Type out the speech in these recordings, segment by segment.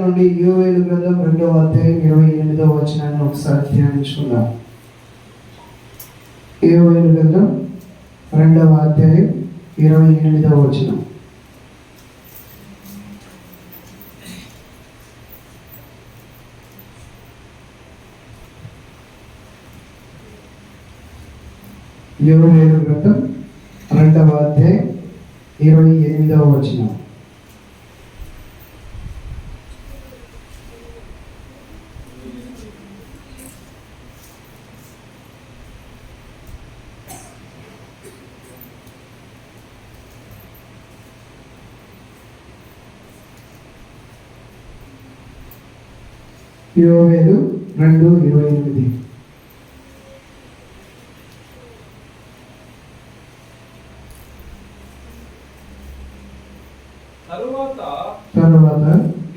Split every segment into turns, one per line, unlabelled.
నుండి యోవేలు గ్రంథం 2వ అధ్యాయం 28వ వచనాన్ని ఒకసారి ధ్యానించుకుందాం. యోవేలు గ్రంథం 2వ అధ్యాయం 28వ వచనం. యోవేలు గ్రంథం 2వ అధ్యాయం 28వ వచనం. యోవేలు 2:28. తరువాత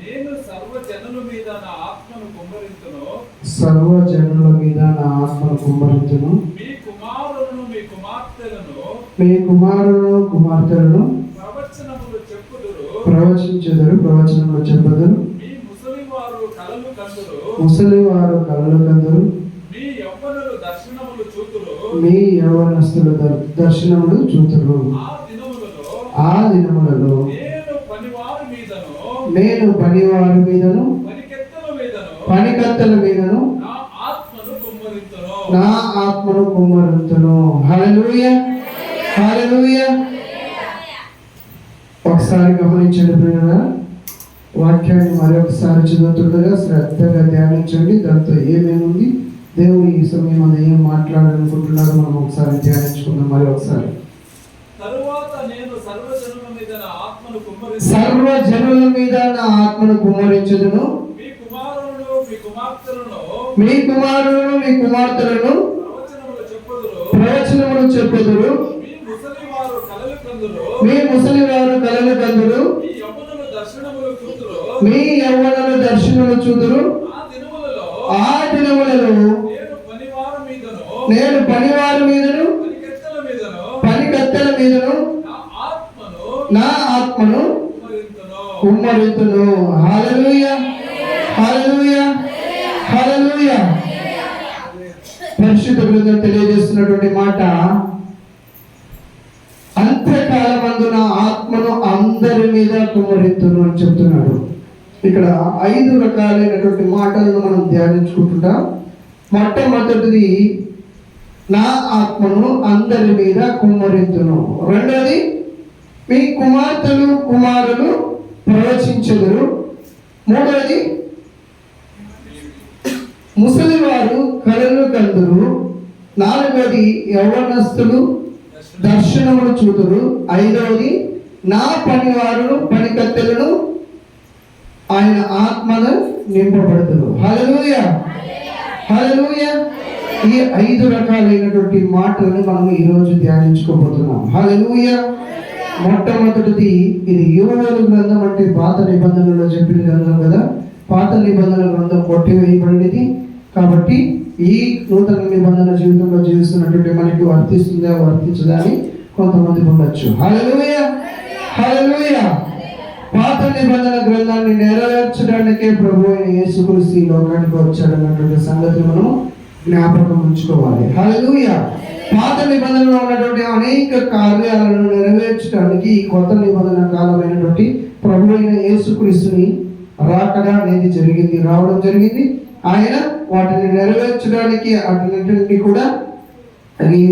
నేను సర్వజనుల మీద నా ఆత్మను కుమ్మరింతును. మీ కుమారులను కుమార్తెలను ప్రవచించెదరు, ప్రవచనములు చెప్పుదురు. ముసలివారు కలలు కందురు. మీ యవ్వనస్తులు దర్శనములు చూతురు. ఆ దినములలో నేను పనివారి మీదను పనికత్తెల మీదను నా ఆత్మను కుమ్మరింతును. హల్లెలూయా, హల్లెలూయా. ఒకసారి గమనించండి ప్రియులారా, వాక్యాన్ని మరొకసారి చదువుతుండగా శ్రద్ధగా ధ్యానించండి. దాంతో ఏమేముంది, దేవుడు ఈ సమయం అది ఏం మాట్లాడాలనుకుంటున్నారో మనం ఒకసారి ధ్యానించుకుందాం. మరి ఒకసారి సర్వజనుల మీద నా ఆత్మను కుమ్మరించుదును. మీ కుమారులను మీ కుమార్తెలను ప్రవచనములు చెప్పుదురు. మీ ముసలివారు కలలు కందురు. మీ యవ్వనులు దర్శనములు చూదురు. ఆ దినములలో నేను పనివారి మీదను పనికత్తెల మీదను నా ఆత్మను కుమ్మరింతును. హల్లెలూయా, హల్లెలూయా, హల్లెలూయా. పరిశుద్ధ గ్రంథం తెలియజేస్తున్నటువంటి మాట, అంత్యకాలమందు నా ఆత్మను అందరి మీద కుమ్మరింతును అని చెప్తున్నాడు. ఇక్కడ 5 రకాలైనటువంటి మాటలను మనం ధ్యానించుకుంటున్నాం. మొట్టమొదటిది నా ఆత్మను అందరి మీద కుమ్మరింతును. రెండోది మీ కుమార్తెలు కుమారులు ప్రవచించెదరు. మూడవది ముసలివారు కలలు కందురు. నాలుగవది యవ్వనస్తులు దర్శనములు చూతురు. ఐదవది నా పనివారులు పనికత్తెలను ఆయన ఆత్మను నింపబడుతురు. హల్లెలూయా, హల్లెలూయా. ఈ 5 రకాలైనటువంటి మాటలను మనం ఈరోజు ధ్యానించుకోబోతున్నాం. హల్లెలూయా. మొట్టమొదటిది, ఇది యోవేలు గ్రంథం అంటే పాత నిబంధనలో చెప్పిన గ్రంథం కదా. పాత నిబంధన గ్రంథం కొట్టివేయబడినది కాబట్టి ఈ నూతన నిబంధన జీవితంలో జీవిస్తున్నటువంటి మనకి వర్తిస్తుందా వర్తించదా అని కొంతమంది ఉండొచ్చు. హల్లెలూయా, హల్లెలూయా. పాత నిబంధన గ్రంథాన్ని నెరవేర్చడానికే ప్రభు అయిన యేసుక్రీస్తు ఈ లోకానికి వచ్చాడన్నటువంటి సంగతి మనం జ్ఞాపకం ఉంచుకోవాలి. హల్లెలూయా. పాత నిబంధనలో ఉన్నటువంటి అనేక కార్యాలను నెరవేర్చడానికి ఈ కొత్త నిబంధన కాలమైనటువంటి ప్రభు అయిన యేసుక్రీస్తుని రాకడా అనేది జరిగింది, రావడం జరిగింది. ఆయన వాటిని నెరవేర్చడానికి అన్నింటినీ కూడా ఈ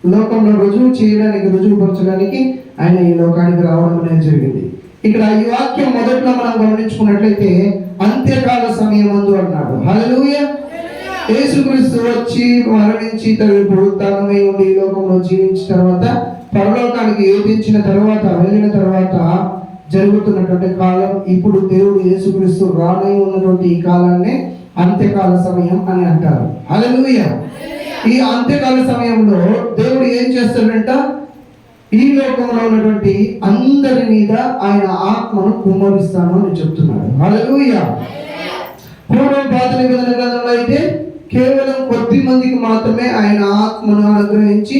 లోకంలో రుజువు చేయడానికి, రుజువుపరచడానికి ఆయన ఈ లోకానికి రావడం అనేది జరిగింది. ఇక్కడ ఈ వాక్యం మొదట్లో మనం గమనించుకున్నట్లయితే అంత్యకాల సమయమందు అన్నాడు. హల్లెలూయా. యేసుక్రీస్తు వచ్చి మరణించి పునరుత్థానమై ఉండి ఈ లోకంలో జీవించిన తర్వాత పరలోకానికి ఏదించిన తర్వాత వెళ్ళిన తర్వాత జరుగుతున్నటువంటి కాలం, ఇప్పుడు దేవుడు యేసుక్రీస్తు రానై ఉన్నటువంటి ఈ కాలాన్ని అంత్యకాల సమయం అని అంటారు. హల్లెలూయా. ఈ అంత్యకాల సమయంలో దేవుడు ఏం చేస్తాడంట, ఈ లోకంలో ఉన్నటువంటి అందరి మీద ఆయన ఆత్మను కుమ్మరిస్తాను అని చెప్తున్నాడు. హల్లెలూయా. పూర్వం పాత నిబంధన గ్రంథంలో అయితే కేవలం కొద్ది మందికి మాత్రమే ఆయన ఆత్మను అనుగ్రహించి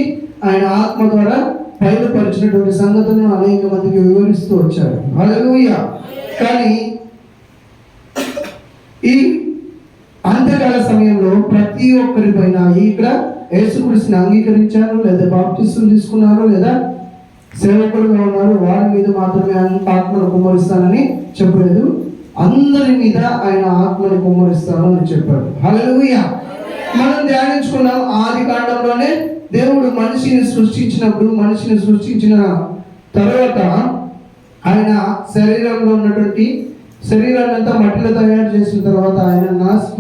ఆయన ఆత్మ ద్వారా బయలుపరిచినటువంటి సంగతులను అనేక మందికి వివరిస్తూ వచ్చారు. హల్లెలూయా. కానీ ఈ అంత్యకాల సమయంలో ప్రతి ఒక్కరి పైన ఇక్కడ యేసుక్రీస్తుని అంగీకరించారు, లేదా బాప్తిస్టులు తీసుకున్నారు, లేదా సేవకులుగా ఉన్నారు, వారి మీద మాత్రమే ఆత్మను కుమ్మరిస్తానని చెప్పలేదు. అందరి మీద ఆయన ఆత్మను కుమ్మరిస్తాను అని చెప్పాడు. హల్లెలూయా. మనం ధ్యానించుకున్నాం, ఆది కాండంలోనే దేవుడు మనిషిని సృష్టించిన తర్వాత ఆయన శరీరాన్ని అంతా మట్టిలో తయారు చేసిన తర్వాత ఆయన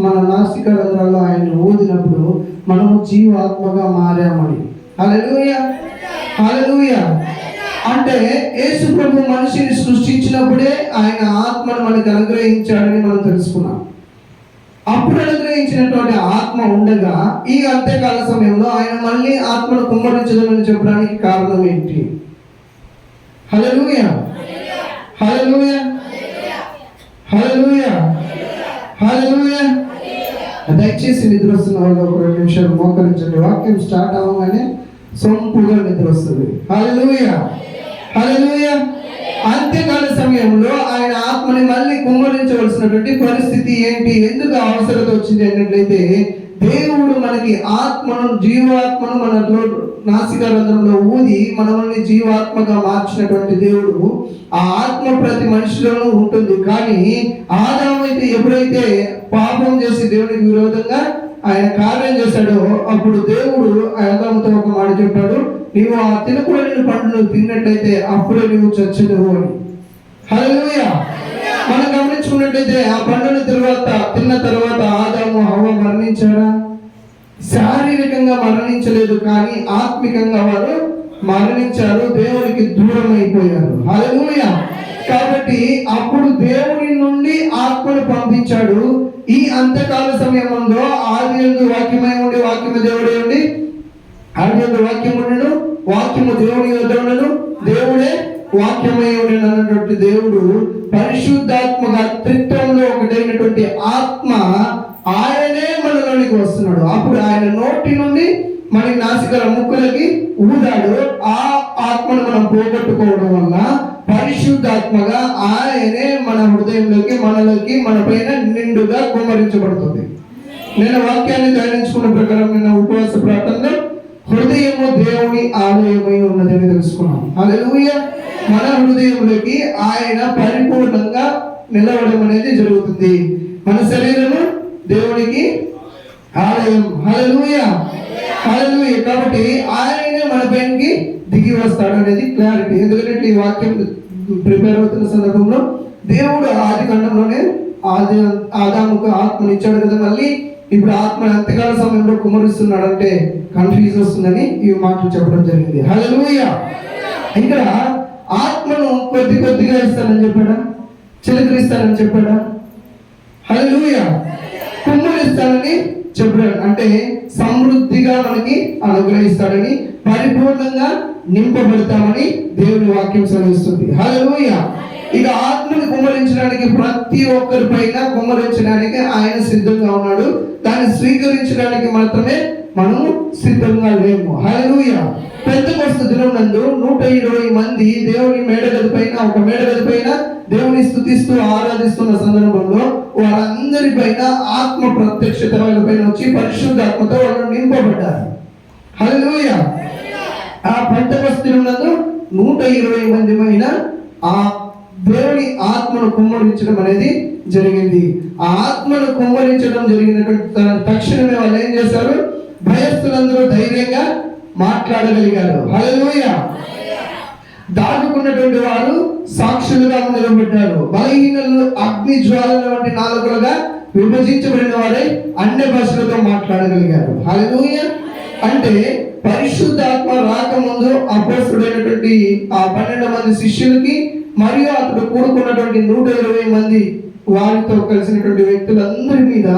మన నాసిక రంధ్రాల్లో ఆయన ఊదినప్పుడు మనము జీవాత్మగా మారామని. హల్లెలూయా, హల్లెలూయా. అంటే యేసు ప్రభు మనిషిని సృష్టించినప్పుడే ఆయన ఆత్మను మనకు అనుగ్రహించాడని మనం తెలుసుకున్నాం. అప్పుడు అనుగ్రహించినటువంటి ఆత్మ ఉండగా ఈ అంత్యకాల సమయంలో ఆయన మళ్ళీ ఆత్మను కుమ్మరించదని చెప్పడానికి కారణం ఏంటి? హల్లెలూయా, హల్లెలూయా, హల్లెలూయా, హల్లెలూయా. దయచేసి నిద్ర వస్తున్న వాళ్ళు ఒక 2 నిమిషాలు మోకరించండి. వాక్యం స్టార్ట్ అవ్వగానే సొంపుగా నిద్ర వస్తుంది. హల్లెలూయా, హల్లెలూయా. అంత్యకాల సమయంలో ఆయన ఆత్మని మళ్ళీ కుమ్మరించవలసినటువంటి పరిస్థితి ఏంటి, ఎందుకు అవసరత వచ్చింది అన్నట్లయితే, దేవుడు మనకి జీవాత్మను మనలో నాసిక రంధ్రంలో ఊది మనల్ని జీవాత్మగా మార్చినటువంటి దేవుడు. ఆ ఆత్మ ప్రతి మనిషిలోనూ ఉంటుంది. కానీ ఆదాము అయితే ఎప్పుడైతే పాపం చేసి దేవునికి విరోధంగా ఆయన కార్యం చేశాడో అప్పుడు దేవుడు ఆదాముతో ఒక మాట చెప్పాడు, నీవు ఆ తినకూడని పండును తిన్నట్లయితే అప్పుడే నువ్వు చచ్చెదవు అని. హల్లెలూయా. మనం గమనించుకున్నట్లయితే ఆ పండుని తిన్న తర్వాత ఆదాము హవ్వ మరణించాడా? శారీరకంగా మరణించలేదు, కానీ ఆత్మికంగా వారు మరణించారు, దేవునికి దూరం అయిపోయారు. హల్లెలూయా. కాబట్టి అప్పుడు దేవుని నుండి ఆత్మను పంపించాడు. ఈ అంత్యకాల సమయంలో ఆదియందు వాక్యమై ఉండి వాక్యము దేవుడే ఉండి, ఆదియందు వాక్యము ఉండెను, వాక్యము దేవుని యొద్ద ఉండెను, దేవుడే వాక్యమై ఉండెను అన్నటువంటి దేవుడు పరిశుద్ధాత్మగా త్రిత్వంలో ఒకటైనటువంటి ఆత్మ ఆయనే మనలోనికి వస్తున్నాడు. అప్పుడు ఆయన నోటి నుండి మన నాసికల ముక్కులకి ఊదాడు. ఆ ఆత్మను మనం పోగొట్టుకోవడం వల్ల పరిశుద్ధాత్మగా ఆయనే మన హృదయంలోకి మన పైన నిండుగా కుమ్మరించబడుతుంది. నేను వాక్యాన్ని ధ్యానించుకున్న ప్రకారం నిన్న ఉపవాస ప్రార్థనలో హృదయము దేవుని ఆలయమై ఉన్నదని తెలుసుకున్నాం. హల్లెలూయా. మన హృదయంలోకి ఆయన పరిపూర్ణంగా నిలవడం అనేది జరుగుతుంది. మన శరీరము దేవునికి ఆలయం. హల్లెలూయా, హల్లెలూయా. కాబట్టి ఆయనే మన పైనకి దిగి వస్తాడు అనేది క్లారిటీ. ఎందుకంటే ఈ వాక్యం ప్రిపేర్ అవుతున్న సందర్భంలో దేవుడు ఆది కాండంలోనే ఆదాముకు ఆత్మని ఇచ్చాడు కదా, మళ్ళీ ఇప్పుడు ఆత్మ అంత్యకాల సమయంలో కుమ్మరిస్తున్నాడు అంటే కన్ఫ్యూజ్ వస్తుందని ఈ మాటలు చెప్పడం జరిగింది. హల్లెలూయా. ఇక్కడ ఆత్మను కొద్దిగా ఇస్తానని చెప్పాడా? చిలకరిస్తానని చెప్పాడా? హల్లెలూయా. కుమ్మరిస్తానని చెప్పాడు. అంటే సమృద్ధిగా మనకి అనుగ్రహిస్తాడని, పరిపూర్ణంగా నింపబడతామని దేవుని వాక్యం సెలవిస్తుంది. హల్లెలూయా. ఇక ఆత్మను కుమ్మరించడానికి ప్రతి ఒక్కరి పైన కుమ్మరించడానికి ఆయన సిద్ధంగా ఉన్నాడు. దాన్ని స్వీకరించడానికి మాత్రమే మనము సిద్ధంగా లేము. హల్లెలూయా. పెంతెకొస్తు దినం నందు 120 మంది దేవుని మేడగది పైన దేవుని స్తుతిస్తూ ఆరాధిస్తున్న సందర్భంలో వారందరి పైన ఆత్మ ప్రత్యక్షత వాళ్ళ పైన వచ్చి పరిశుద్ధాత్మతో వాళ్ళు నింపబడ్డారు. హల్లెలూయా. ఆ పెంతెకొస్తు దినం నందు 120 మంది పైన ఆ దేవుని ఆత్మను కుమ్మరించడం అనేది జరిగింది. ఆ ఆత్మను కుమ్మరించడం జరిగినటువంటి తక్షణమే వాళ్ళు ఏం చేశారు? భయస్థులందరూ ధైర్యంగా మాట్లాడగలిగారు. హల్లెలూయా. దాటుకున్నటువంటి వారు సాక్షులుగా నిలబడ్డారు. బలహీనులు అగ్ని జ్వాలల వంటి నాలుకలుగా విభజించబడిన వారై అన్య భాషలతో మాట్లాడగలిగారు. హల్లెలూయా. అంటే పరిశుద్ధాత్మ రాకముందు అపోస్తలుడైనటువంటి ఆ 12 మంది శిష్యులకి మరియు అతడు కూడుకున్నటువంటి 120 మంది వారితో కలిసినటువంటి వ్యక్తులందరి మీద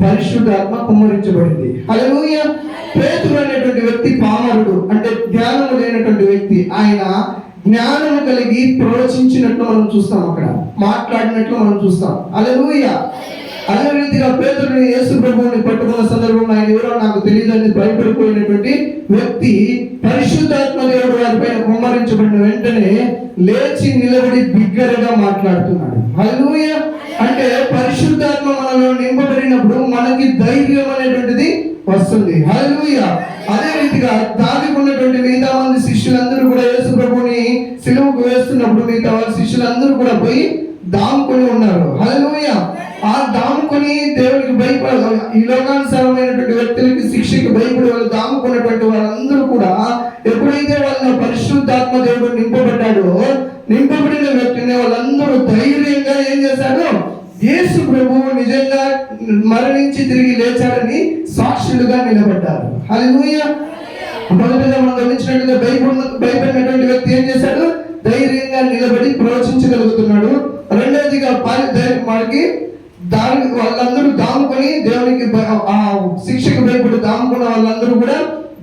పరిశుద్ధాత్మ కుమ్మరించబడింది. హల్లెలూయా. పేతురు అనేటువంటి వ్యక్తి పామరుడు, అంటే జ్ఞానము లేనటువంటి వ్యక్తి. ఆయన జ్ఞానము కలిగి ప్రవచించినట్లు మనం చూస్తాం, అక్కడ మాట్లాడినట్లు మనం చూస్తాం. హల్లెలూయా. అదే రీతిగా పేతురుని యేసు ప్రభువుని పట్టుకున్న సందర్భంలో ఆయన ఎవరో నాకు తెలియదని భయపడిపోయినటువంటి వ్యక్తి పరిశుద్ధాత్మ దేవుడు వారిపైన కుమ్మరించబడిన వెంటనే లేచి నిలబడి బిగ్గరగా మాట్లాడుతున్నాడు. హల్లెలూయా. అంటే పరిశుద్ధాత్మ మనలో మనకి ధైర్యం అనేటువంటిది వస్తుంది. హల్లెలూయా. అదే రీతిగా దానికి ఉన్నటువంటి మిగతా మంది శిష్యులందరూ కూడా యేసు ప్రభుని సిలువకు వేస్తున్నప్పుడు మిగతా వాళ్ళ శిష్యులందరూ కూడా పోయి దాముకొని ఉన్నారు. హల్లెలూయా. ఆ దాముకొని దేవునికి భయపడ ఈ లోకానుసారమైనటువంటి వ్యక్తులకి శిక్షకి భయపడి వాళ్ళు దాముకున్నటువంటి వాళ్ళందరూ కూడా ఎప్పుడైతే వాళ్ళ పరిశుద్ధాత్మ దేవుడు నింపబడిన వ్యక్తిని వాళ్ళందరూ ధైర్యంగా ఏం చేశారు? యేసు ప్రభువు నిజంగా మరణించి తిరిగి లేచాడని సాక్షులుగా నిలబడ్డారు. హల్లెలూయా. మొదటిగా మనం గమనించినట్లయితే భయపడినటువంటి వ్యక్తి ఏం చేశాడు? ధైర్యంగా నిలబడి ప్రవచించగలుగుతున్నాడు. రెండవదిగా మనకి వాళ్ళందరూ దాముకొని దేవునికి ఆ శిక్షకు భయపడి దాముకున్న వాళ్ళందరూ కూడా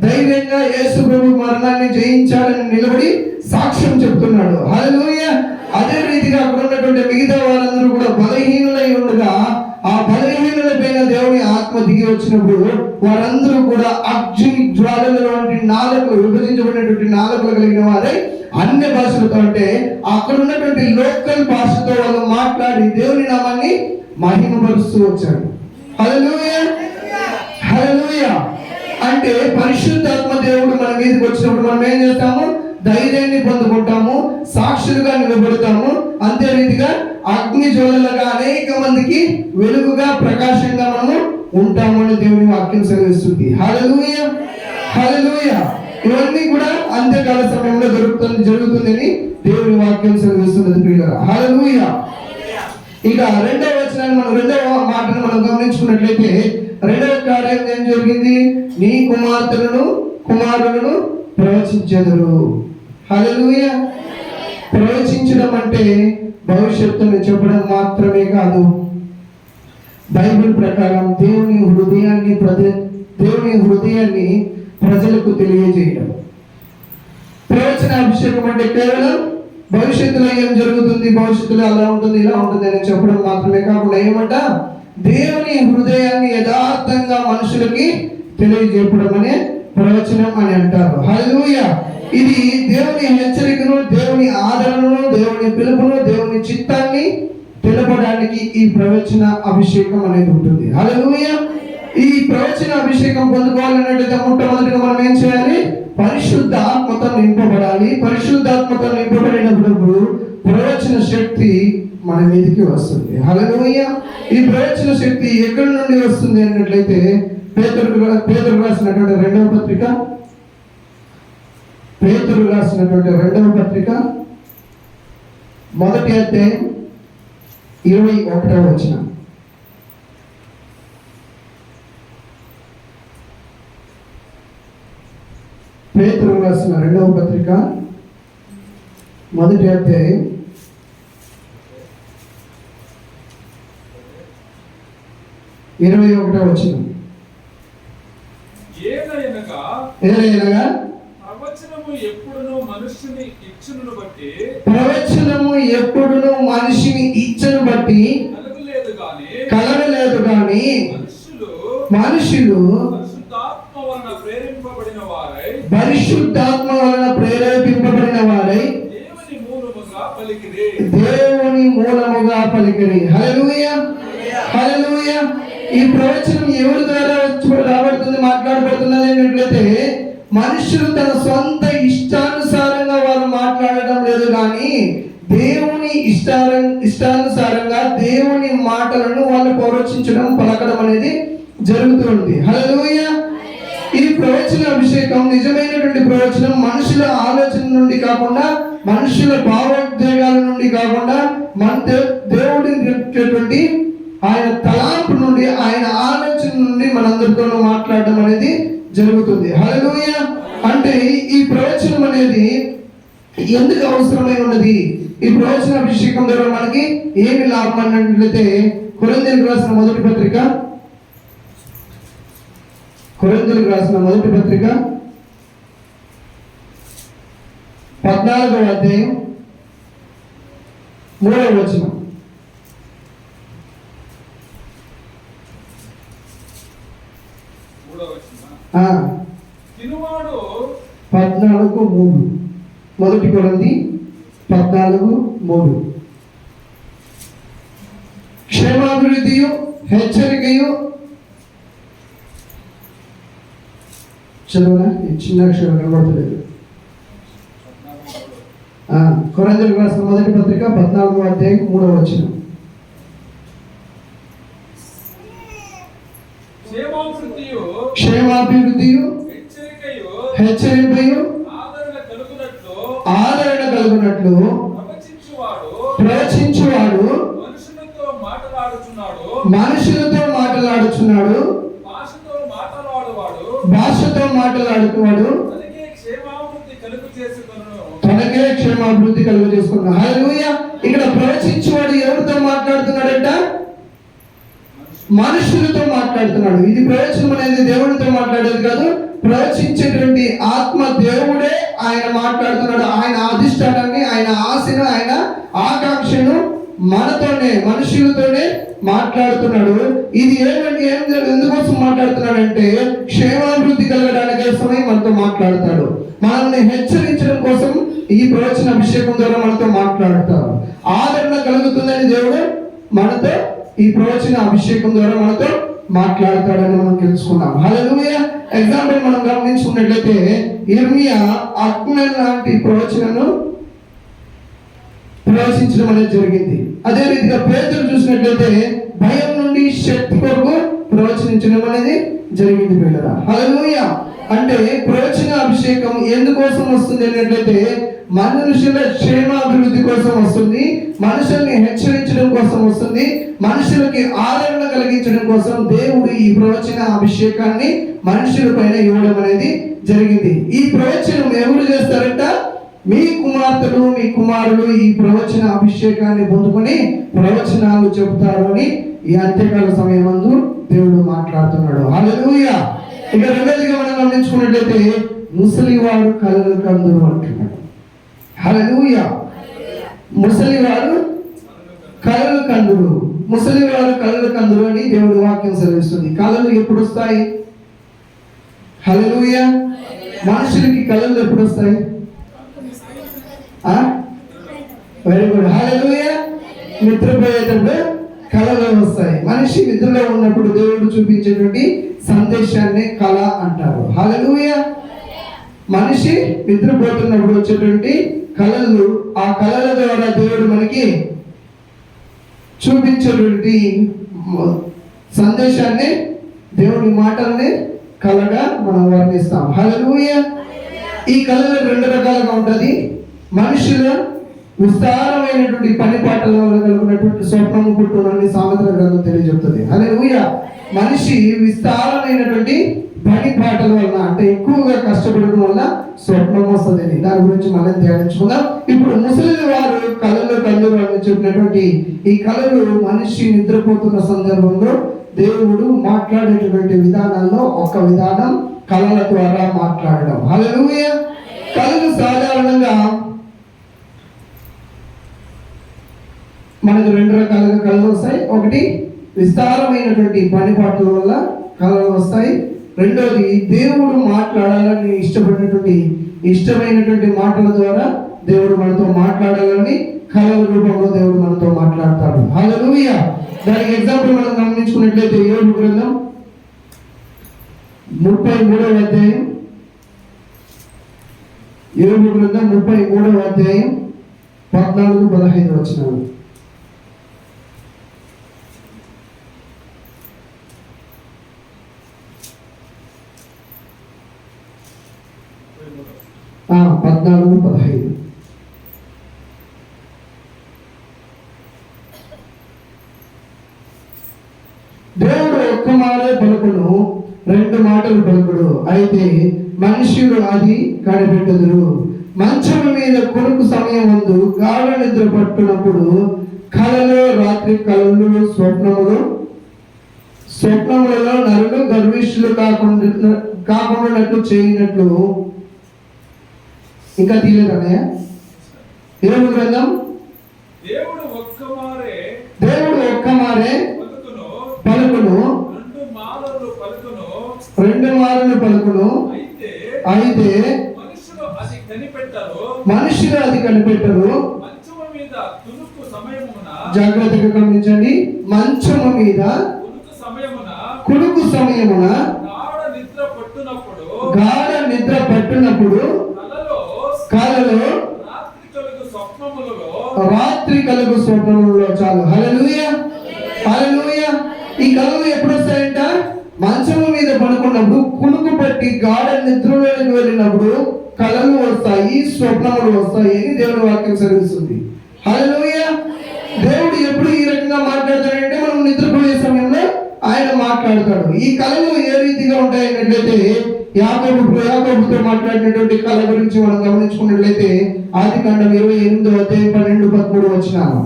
ధైర్యంగా యేసు ప్రభు మరణాన్ని జయించాలని నిలబడి సాక్ష్యం చెప్తున్నాడు. హల్లెలూయా. అదే రీతిగా అక్కడ ఉన్నటువంటి మిగతా వారందరూ కూడా బలహీనులై ఉండగా ఆ బలహీనుల పైన దేవుని ఆత్మ దిగి వచ్చినప్పుడు వారందరూ కూడా అగ్ని జ్వాలల వంటి నాలుకలు, విభజించబడినటువంటి నాలుకలు కలిగిన వారై అన్య భాషలతో, అంటే అక్కడ ఉన్నటువంటి లోకల్ భాషతో వాళ్ళు మాట్లాడి దేవుని నామాన్ని మహిమపరుస్తూ వచ్చాడు. హల్లెలూయా. హల్లెలూయా. అంటే పరిశుద్ధాత్మ దేవుడు మన మీదకి వచ్చినప్పుడు మనం ఏం చేస్తాము? ధైర్యాన్ని పొందుకుంటాము, సాక్షులుగా నిలబడతాము. అంతే రీతిగా అగ్ని జ్వాలలుగా అనేక మందికి వెలుగుగా ప్రకాశంగా మనము ఉంటామని దేవుని వాక్యం సెలవిస్తుంది. హల్లెలూయా. హల్లెలూయా. ఇవన్నీ కూడా అంత్యకాల సమయంలో జరుగుతుందని దేవుని వాక్యం సెలవిస్తున్నది ప్రియులారా. హల్లెలూయా. ఇక రెండవ వచనాన్ని రెండవ మాటను మనం గమనించుకున్నట్లయితే రెండవ కార్యం ఏం జరిగింది? నీ కుమారులను ప్రవచించెదరు. హల్లెలూయా. ప్రవచించడం అంటే భవిష్యత్తును చెప్పడం మాత్రమే కాదు. బైబిల్ ప్రకారం దేవుని హృదయాన్ని ప్రజలకు తెలియజేయడం. ప్రవచన అభిషేకం అంటే కేవలం భవిష్యత్తులో ఏం జరుగుతుంది, భవిష్యత్తులో అలా ఉంటుంది ఇలా ఉంటుంది అని చెప్పడం మాత్రమే కాకుండా ఏమంట? దేవుని హృదయాన్ని యథార్థంగా మనుషులకి తెలియజేయడం అనే ప్రవచనం అని అంటారు. హల్లెలూయా. ఇది దేవుని హెచ్చరికను, దేవుని ఆదరణను, దేవుని పిలుపును, దేవుని చిత్తాన్ని తెలపడానికి ఈ ప్రవచన అభిషేకం అనేది ఉంటుంది. హల్లెలూయా. ఈ ప్రవచన అభిషేకం పొందుకోవాలన్నట్లయితే మొట్టమొదటిగా మనం ఏం చేయాలి? పరిశుద్ధ ఆత్మతో నింపబడాలి. పరిశుద్ధాత్మతో నింపబడినప్పుడు ప్రవచన శక్తి మన మీదకి వస్తుంది. హల్లెలూయా. ఈ ప్రవచన శక్తి ఎక్కడి నుండి వస్తుంది అన్నట్లయితే పేతురు రాసినటువంటి రెండవ పత్రిక 1వ అధ్యాయం 21వ వచనం. పేతురు రాసిన రెండవ పత్రిక 1వ అధ్యాయం 21వ వచనం. ఏలయనగా ప్రవచనము ఎప్పుడును మనిషిని ఇచ్చను బట్టి కలగలేదు గాని మనుషులు పరిశుద్ధాత్మ వలన ప్రేరేపింపబడిన వారై దేవుని మూలముగా పలికిరి. హల్లెలూయా. హల్లెలూయా. ఈ ప్రవచనం ఎవరి ద్వారా రాబడుతుంది, మాట్లాడబడుతున్నది ఏంటంటే మనుషులు తన సొంత ఇష్టానుసారంగా వారు మాట్లాడడం లేదు, కానీ దేవుని ఇష్టానుసారంగా దేవుని మాటలను వాళ్ళు ప్రవచించడం, పలకడం అనేది జరుగుతుంది. హల్లెలూయా. ఈ ప్రవచన అభిషేకం నిజమైనటువంటి ప్రవచనం మనుషుల ఆలోచన నుండి కాకుండా, మనుషుల భావోద్వేగాల నుండి కాకుండా, మన దేవుడి ఆయన తలాంపు నుండి, ఆయన ఆలోచన నుండి మనందరితో మాట్లాడడం అనేది జరుగుతుంది. హల్లెలూయా. అంటే ఈ ప్రవచనం అనేది ఎందుకు అవసరమై ఉన్నది? ఈ ప్రవచన అభిషేకం ద్వారా మనకి ఏమి లాభం అన్నట్లయితే కొరింథీయులకు రాసిన మొదటి పత్రిక 14వ అధ్యాయం 3వ వచనం.
తినువాడు
14:3. మొదటి కొరింథీ 14:3. క్షేమాభివృద్ధియు హెచ్చరికయు చదువునా ఈ చిన్న అక్షరం కనబడతలేదు. కొరింథీయులకు రాసిన మొదటి పత్రిక 14వ అధ్యాయం 3వ వచనం. క్షేమాభివృద్ధియు హెచ్చరికయు ఆదరణ కలుగునట్లు ప్రవచించువాడు మనుషులతో మాట్లాడుచున్నాడు, భాషతో మాట్లాడుతున్నాడు, తనకే క్షేమాభివృద్ధి కలుగు చేసుకున్నాడు. హల్లెలూయా. ఇక్కడ ప్రవచించువాడు ఎవరితో మాట్లాడుతున్నాడంట? మనుషులతో మాట్లాడుతున్నాడు. ఇది ప్రవచనం అనేది దేవుడితో మాట్లాడేది కాదు, ప్రవచించేటువంటి ఆత్మ దేవుడే ఆయన మాట్లాడుతున్నాడు. ఆయన అధిష్టానాన్ని, ఆయన ఆశను, ఆయన ఆకాంక్షను మనతోనే, మనుషులతోనే మాట్లాడుతున్నాడు. ఇది ఎందుకోసం మాట్లాడుతున్నాడంటే క్షేమాభివృద్ధి కలగడానికి కోసమే మనతో మాట్లాడతాడు. మనల్ని హెచ్చరించడం కోసం ఈ ప్రవచన అభిషేకం ద్వారా మనతో మాట్లాడతాడు. ఆదరణ కలుగుతుందని దేవుడు మనతో ఈ ప్రవచన అభిషేకం ద్వారా మనతో మాట్లాడతాడని మనం తెలుసుకున్నాం. హల్లెలూయా. ఎగ్జాంపుల్ మనం గమనించుకున్నట్లయితే ఇర్మియా అగ్ని లాంటి ప్రవచనను ప్రవచించడం అనేది జరిగింది. అదే రీతిగా పేతురు చూసినట్లయితే భయం నుండి శక్తి కొరకు ప్రవచించడం అనేది జరిగింది పిల్లరా. హల్లెలూయా. అంటే ప్రవచన అభిషేకం ఎందుకోసం వస్తుంది అన్నట్లయితే మనుషుల క్షేమాభివృద్ధి కోసం వస్తుంది, మనుషుల్ని హెచ్చరించడం కోసం వస్తుంది, మనుషులకి ఆదరణ కలిగించడం కోసం దేవుడు ఈ ప్రవచన అభిషేకాన్ని మనుషుల పైన ఇవ్వడం అనేది జరిగింది. ఈ ప్రవచనం ఎవరు చేస్తారంట? మీ కుమార్తెలు, మీ కుమారులు ఈ ప్రవచన అభిషేకాన్ని పొందుకొని ప్రవచనాలు చెబుతారు అని ఈ అంత్యకాల సమయమందు దేవుడు మాట్లాడుతున్నాడు. హల్లెలూయా. ఇక రెండోదిగా మనం గమనించుకున్నట్లయితే ముసలివాడు కలలు కందురు అంటున్నాడు. హల్లెలూయా. ముసలివాడు కలలు కందురు, ముసలివాడు కలలు కందురు అని దేవుడి వాక్యం సెలవిస్తుంది. కళలు ఎప్పుడు వస్తాయి? హల్లెలూయా. మనుషులకి కళలు ఎప్పుడు వస్తాయి? Very good. హల్లెలూయా. నిద్రపోయేటప్పుడు కళలు వస్తాయి. మనిషి నిద్రలో ఉన్నప్పుడు దేవుడు చూపించేటువంటి సందేశాన్ని కళ అంటారు. హల్లెలూయా. మనిషి నిద్రపోతున్నప్పుడు వచ్చేటువంటి కళలు, ఆ కళల ద్వారా దేవుడు మనకి చూపించేటువంటి సందేశాన్ని, దేవుడి మాటల్ని కళగా మనం వర్ణిస్తాం. హల్లెలూయా. ఈ కళలు రెండు రకాలుగా ఉంటుంది. మనుషుల విస్తారమైనటువంటి పని పాటల వల్ల కలుగునటువంటి స్వప్నము పుట్టునని సామెతల గ్రంథం తెలియజెప్తుంది. హల్లెలూయా. మనిషి విస్తారమైనటువంటి పని పాటల వల్ల, అంటే ఎక్కువగా కష్టపడడం వల్ల స్వప్నం వస్తుంది. దాని గురించి మనం ధ్యానించుకుందాం. ఇప్పుడు ముసలి వారు కళలు కందురు అని చెప్పినటువంటి ఈ కళలు మనిషి నిద్రపోతున్న సందర్భంలో దేవుడు మాట్లాడేటువంటి విధానాల్లో ఒక విధానం కళల ద్వారా మాట్లాడడం. హల్లెలూయా. కళలు సాధారణంగా మనకు రెండు రకాలుగా కళలు వస్తాయి. ఒకటి విస్తారమైనటువంటి పనిపాట్ల వల్ల కళలు వస్తాయి. రెండోది దేవుడు మాట్లాడాలని ఇష్టమైనటువంటి మాటల ద్వారా దేవుడు మనతో మాట్లాడాలని కళల రూపంలో దేవుడు మనతో మాట్లాడతాడు. హల్లెలూయా. దానికి ఎగ్జాంపుల్ మనం గమనించుకున్నట్లయితే యోబు గ్రంథం 33వ అధ్యాయం, యోబు గ్రంథం 33వ అధ్యాయం 14-15 వచనాలు. ఆ 14-15. దేవుడు ఒక్క మాటే పలుకును, రెండు మాటలు పలుకుడు, అయితే మనుష్యుడు అది కనిపెట్టదురు. మంచం మీద కొడుకు సమయం ముందు గాఢ నిద్ర పట్టునప్పుడు కలలో రాత్రి కలలు స్వప్నములలో నరులు గర్విష్ఠులు కాకుండా చేయనట్లు. ఇంకా తీయలేదన్నయ్య. యోబు గ్రంథం దేవుడు ఒక్క మారే పలుకును, రెండు మారులు పలుకును, అయితే మనుషులు అది కనిపెట్టరు. జాగ్రత్తగా గమనించండి. మంచము మీద కుడుకు సమయమున గాఢ నిద్ర పట్టినప్పుడు కలలో రాత్రి కలుగు స్వప్నములలో. చాలు. హల్లెలూయా, హల్లెలూయా. ఈ కలలు ఎప్పుడు వస్తాయంట? మంచము మీద పడుకున్నప్పుడు, కునుకు పట్టి గాఢ నిద్రలోకి వెళ్ళినప్పుడు కలలు వస్తాయి, స్వప్నములు వస్తాయి అని దేవుని వాక్యం సెలవిస్తుంది. హల్లెలూయా. దేవుడు ఎప్పుడు ఈ రకంగా మాట్లాడతాడంటే మనం నిద్రపోయే సమయంలో ఆయన మాట్లాడతాడు. ఈ కళలు ఏ రీతిగా ఉంటాయన్నట్లయితే యాకోబుతో మాట్లాడినటువంటి కళ గురించి మనం గమనించుకున్నట్లయితే ఆదికాండం 28:12-13 వచనాలు.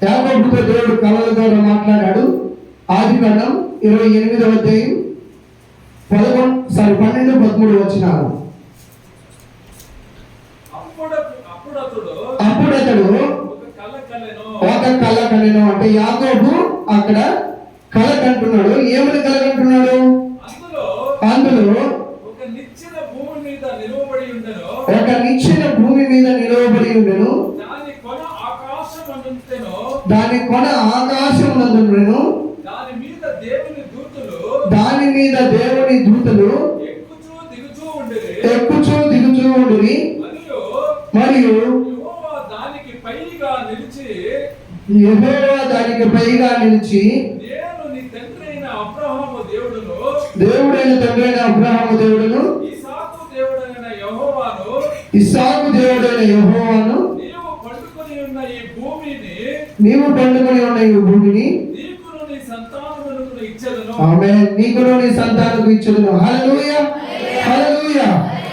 యాకోబుతో దేవుడు కళల ద్వారా మాట్లాడాడు. ఆదికాండం 28:12-13 వచనాలు. అప్పుడు అతడు ఒక కళ కనెను. అంటే యాకోబు అక్కడ కళ కంటున్నాడు. ఏమని కళ కంటున్నాడు? అందులో ఒక నిచ్చెన భూమి మీద నిలవబడి ఉండెను. దాని కొన ఆకాశమునందుండెను. దాని మీద దేవుని దూతలు ఎక్కుచూ దిగుచూ ఉండిరి. మరియు యెహోవా దానికి పైగా నిలిచి దేవుడైన తండ్రైన అబ్రహాము దేవుడును, ఇస్సాకు దేవుడైన యెహోవాను నీవు పండుకొని ఉన్న ఈ భూమిని నీకును నీ సంతానమునకు ఇచ్చెదను. ఆమేన్. నీకును నీ సంతానమునకు ఇచ్చెదను. హల్లెలూయా, హల్లెలూయా.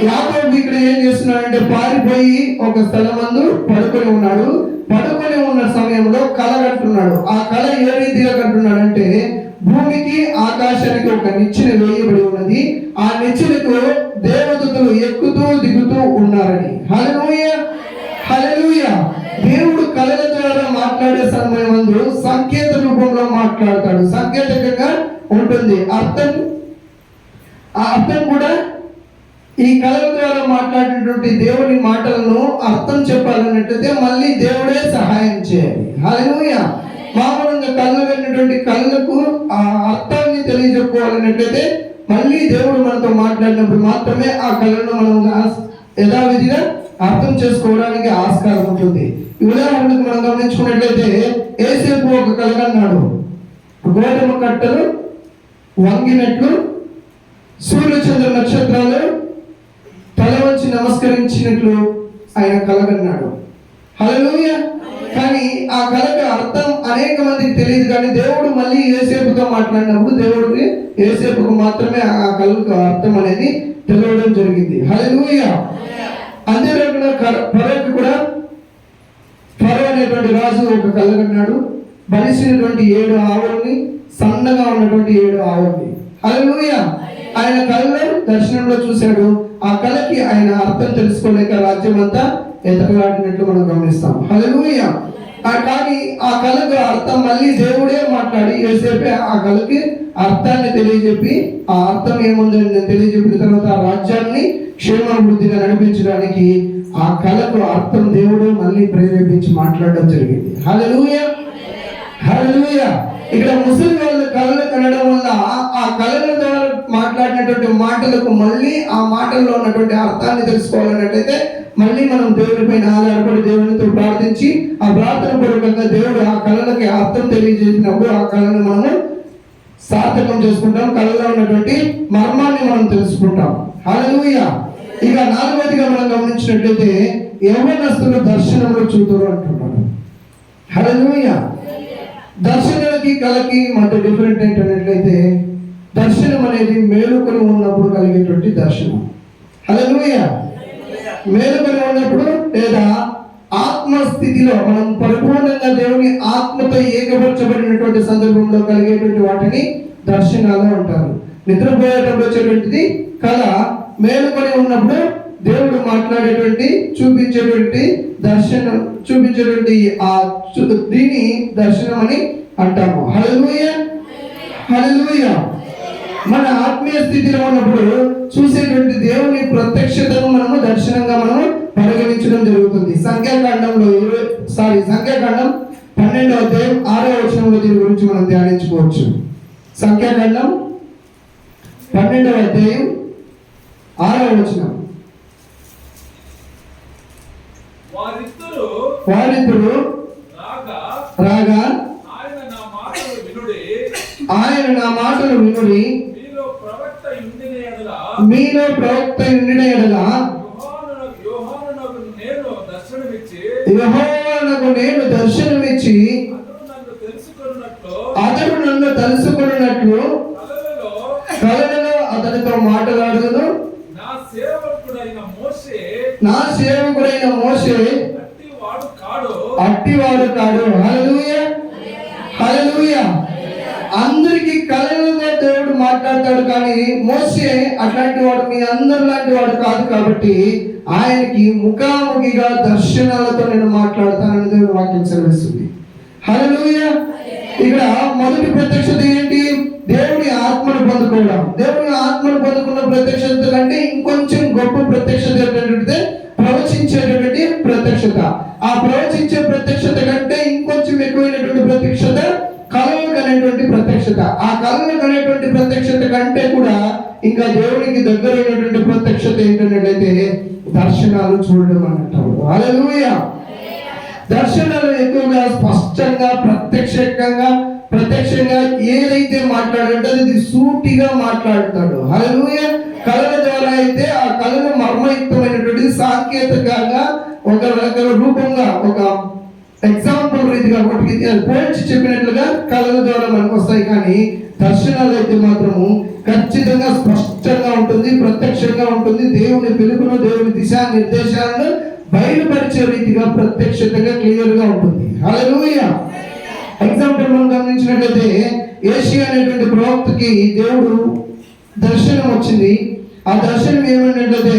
యాకోబు ఇక్కడ ఏం చేస్తున్నాడంటే పారిపోయి ఒక స్థలమందు పడుకొని ఉన్నాడు. పడుకొని ఉన్న సమయంలో కళ కంటున్నాడు. ఆ కళ ఏ రీతిగా కంటున్నాడంటే భూమికి ఆకాశానికి ఒక నిచ్చెన వేయబడి ఉన్నది. ఆ నిచ్చెనకు దేవదూతలు ఎక్కుతూ దిగుతూ ఉన్నారని. హల్లెలూయా, హల్లెలూయా. దేవుడు కళల ద్వారా మాట్లాడే సమయమందు సంకేత రూపంలో మాట్లాడతాడు. సంకేతకంగా ఉంటుంది. ఆ అర్థం కూడా ఈ కళల ద్వారా మాట్లాడినటువంటి దేవుని మాటలను అర్థం చెప్పాలన్నట్టయితే మళ్ళీ దేవుడే సహాయం చేయాలి. హల్లెలూయా. మామూలుగా కళ్ళు వెళ్ళినటువంటి కళ్ళకు ఆ అర్థాన్ని తెలియజెప్పుకోవాలన్నట్లయితే మళ్ళీ దేవుడు మనతో మాట్లాడినప్పుడు మాత్రమే ఆ కళను మనం యథావిధిగా అర్థం చేసుకోవడానికి ఆస్కారం ఉంటుంది. ఉదాహరణకు మనం గమనించుకున్నట్లయితే యేసేపు ఒక కళ కన్నాడు. గోధుమ కట్టలు వంగినట్లు సూర్య చంద్ర నక్షత్రాలు తల వంచి నమస్కరించినట్లు ఆయన కలగన్నాడు. హల్లెలూయా. కానీ ఆ కళకు అర్థం అనేక మందికి తెలియదు. కానీ దేవుడు మళ్ళీ యేసేపుతో మాట్లాడినప్పుడు దేవుడికి యేసేపుకు మాత్రమే ఆ కళకు అర్థం అనేది తెలియడం జరిగింది. హల్లెలూయా. అంతేకాకుండా ఫరోకు కూడా, ఫరో అనేటువంటి రాజు ఒక కళ కన్నాడు. బలిసినటువంటి 7 ఆవుల్ని, సన్నగా ఉన్నటువంటి 7 ఆవుల్ని. హల్లెలూయా. ఆయన కళలో దర్శనంలో చూశాడు. ఆ కళకి ఆయన అర్థం తెలుసుకోలేక రాజ్యం అంతా ఎతకలాడినట్లు మనం గమనిస్తాం. హల్లెలూయా. కానీ ఆ కళకు అర్థం మళ్ళీ దేవుడే మాట్లాడి యేసేపే ఆ కళకి అర్థాన్ని తెలియజెప్పి ఆ అర్థం ఏముందని తెలియజెప్పిన తర్వాత ఆ రాజ్యాన్ని క్షేమాభివృద్ధిగా నడిపించడానికి ఆ కళకు అర్థం దేవుడు మళ్ళీ ప్రేరేపించి మాట్లాడడం జరిగింది. హల్లెలూయా, హల్లెలూయా. ఇక్కడ ముస్లిం వాళ్ళు కళలు కనడం వల్ల ఆ కళల ద్వారా మాట్లాడినటువంటి మాటలకు మళ్ళీ ఆ మాటల్లో ఉన్నటువంటి అర్థాన్ని తెలుసుకోవాలన్నట్లయితే మళ్ళీ మనం దేవుని పైన ఆధారపడి దేవునితో ప్రార్థించి ఆ ప్రార్థన పూర్వకంగా దేవుడు ఆ కళలకి అర్థం తెలియజేసినప్పుడు ఆ కళను మనము సార్థకం చేసుకుంటాం. కళలో ఉన్నటువంటి మర్మాన్ని మనం తెలుసుకుంటాం. హల్లెలూయా. ఇక 4వదిగా మనం గమనించినట్లయితే యవ్వనస్తులు దర్శనములు చూతురు అంటున్నాడు. హల్లెలూయా. దర్శనానికి కళకి మధ్య డిఫరెంట్ ఏంటన్నట్లయితే దర్శనం అనేది మేలుకొని ఉన్నప్పుడు కలిగేటువంటి దర్శనం. హల్లెలూయా. మేలుకొని ఉన్నప్పుడు లేదా ఆత్మస్థితిలో మనం పరిపూర్ణంగా దేవుని ఆత్మతో ఏకపరచబడినటువంటి సందర్భంలో కలిగేటువంటి వాటిని దర్శనాలు అంటారు. నిద్రపోయేటప్పుడు వచ్చేటువంటిది కళ. మేలుకొని ఉన్నప్పుడు దేవుడు మాట్లాడేటువంటి చూపించేటువంటి దర్శనం, చూపించేటువంటి ఆ దీన్ని దర్శనం అని అంటాము. హల్లెలూయా, హల్లెలూయా. మన ఆత్మీయ స్థితిలో ఉన్నప్పుడు చూసేటువంటి దేవుని ప్రత్యక్షతను మనము దర్శనంగా మనము పరిగణించడం జరుగుతుంది. సంఖ్యాకాండం 12వ అధ్యాయం 6వ వచనంలో దీని గురించి మనం ధ్యానించుకోవచ్చు. సంఖ్యాకాండం 12వ అధ్యాయం 6వ వచనం. వారిద్దరూ రాగా ఆయన నా మాటలు వినుడి, మీలో ప్రవక్త ఉండిన ఎడల యెహోవానకు నేను దర్శనమిచ్చి అతడు నన్ను తెలుసుకున్నట్లు కలలలో అతనితో మాట్లాడును. నా సేవకుడైన మోషే అట్టివాడు కాడు. హల్లెలూయా, హల్లెలూయా. అందరికి కలలలో దేవుడు మాట్లాడతాడు, కానీ మోషే అట్లాంటి వాడు, మీ అందరి లాంటి వాడు కాదు. కాబట్టి ఆయనకి ముఖాముఖిగా దర్శనాలతో నేను మాట్లాడతానని దేవుడు వాక్యం సెలవిస్తుంది. హల్లెలూయా. ఇక్కడ మొదటి ప్రత్యక్షత ఏంటి? దేవుని ఆత్మను పొందుకోవడం. దేవుని ఆత్మను పొందుకున్న ప్రత్యక్షత కంటే ఇంకొంచెం గొప్ప ప్రత్యక్షత ఏంటంటే ప్రవచించేటటువంటి ప్రత్యక్షత. ఆ ప్రవచించే ప్రత్యక్షత కంటే ఇంకొంచెం ఎక్కువైనటువంటి ప్రత్యక్షత కలలు కనేటువంటి ప్రత్యక్షత. ఆ కలలు కనేటువంటి ప్రత్యక్షత కంటే కూడా ఇంకా దేవునికి దగ్గరైనటువంటి ప్రత్యక్షత ఏంటంటే దర్శనాలు చూడడం అంటారు. హల్లెలూయా. దర్శనాలు ఎక్కువగా స్పష్టంగా ప్రత్యక్షంగా ఏదైతే మాట్లాడంటే అది సూటిగా మాట్లాడతాడు. హల్లెలూయా. కళల ద్వారా అయితే ఆ కళను మర్మయుక్తమైనటువంటి సాంకేతికంగా ఒక రకల రూపంగా ఒక ఎగ్జాంపుల్ రీతిగా ఒకటి పోల్చి చెప్పినట్లుగా కళల ద్వారా మనకు వస్తాయి. కానీ దర్శనాలు అయితే మాత్రము ఖచ్చితంగా స్పష్టంగా ఉంటుంది, ప్రత్యక్షంగా ఉంటుంది. దేవుని పిలుపును, దేవుని దిశా నిర్దేశాలను బయలుపరిచే రీతిగా ప్రత్యక్షతగా క్లియర్ గా ఉంటుంది. హల్లెలూయా. ఎగ్జాంపుల్ మనం గమనించినట్లయితే ఏషియా అనేటువంటి ప్రవక్తకి దేవుడు దర్శనం వచ్చింది. ఆ దర్శనం ఏమైనట్లయితే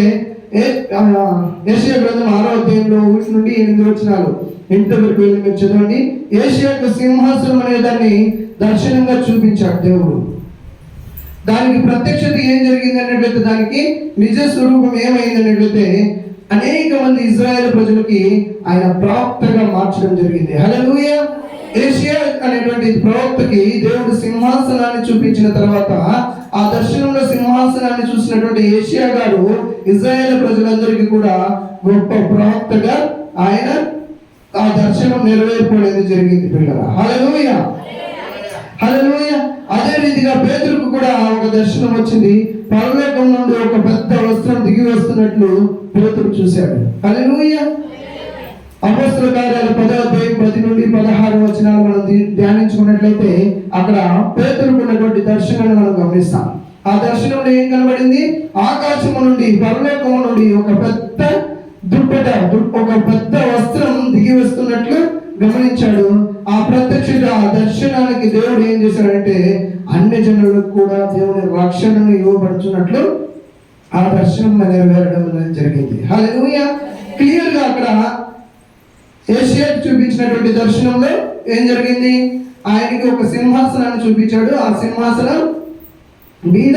ఏషియా గ్రంథం 6వ అధ్యాయంలో 1 నుండి 8 వచనాలు ఇంతవరకు వెళ్ళి మీరు చదవండి. ఏషియాకు సింహాసనం అనే దాన్ని దర్శనంగా చూపించాడు దేవుడు. దానికి ప్రత్యక్షత ఏం జరిగింది అన్నట్లయితే, దానికి నిజ స్వరూపం ఏమైంది అన్నట్లయితే అనేక మంది ఇజ్రాయేల్ ప్రజలకి ఆయన ప్రవక్తగా మార్చడం జరిగింది. హల్లెలూయా. ఏషియా అనేటువంటి ప్రవక్తకి దేవుడు సింహాసనాన్ని చూపించిన తర్వాత ఆ దర్శనంలో సింహాసనాన్ని చూసినటువంటి ఏషియా గారు ఇజ్రాయేల్ ప్రజలందరికీ కూడా గొప్ప ప్రవక్తగా ఆయన ఆ దర్శనం నెరవేర్పడేది జరిగింది పిల్లల. హల్లెలూయా, హల్లెలూయా. అదే రీతిగా పేతురుకు కూడా ఒక దర్శనం వచ్చింది. పరలోకం నుండి ఒక పెద్ద వస్త్రం దిగి వస్తున్నట్లు పేతురు చూశాడు. హల్లెలూయా. అపొస్తలుల కార్యాలు 10వ అధ్యాయం 10 నుండి 16 వచనాలు మనం ధ్యానించుకున్నట్లయితే అక్కడ పేతురుకు ఉన్నటువంటి దర్శనాన్ని మనం గమనిస్తాం. ఆ దర్శనంలో ఏం కనబడింది? ఆకాశము నుండి, పరలోకము నుండి ఒక పెద్ద దుప్పట, ఒక పెద్ద వస్త్రం దిగి వస్తున్నట్లు గమనించాడు. ఆ ప్రత్యక్షత, ఆ దర్శనానికి దేవుడు ఏం చేశాడంటే అన్ని జనులకు కూడా దేవుని రక్షణను ఇవ్వబడుతున్నట్లు ఆ దర్శనం నెరవేరడం అనేది జరిగింది. హల్లెలూయా. క్లియర్ గా అక్కడ ఏషియాకు చూపించినటువంటి దర్శనంలో ఏం జరిగింది? ఆయనకి ఒక సింహాసనాన్ని చూపించాడు. ఆ సింహాసనం మీద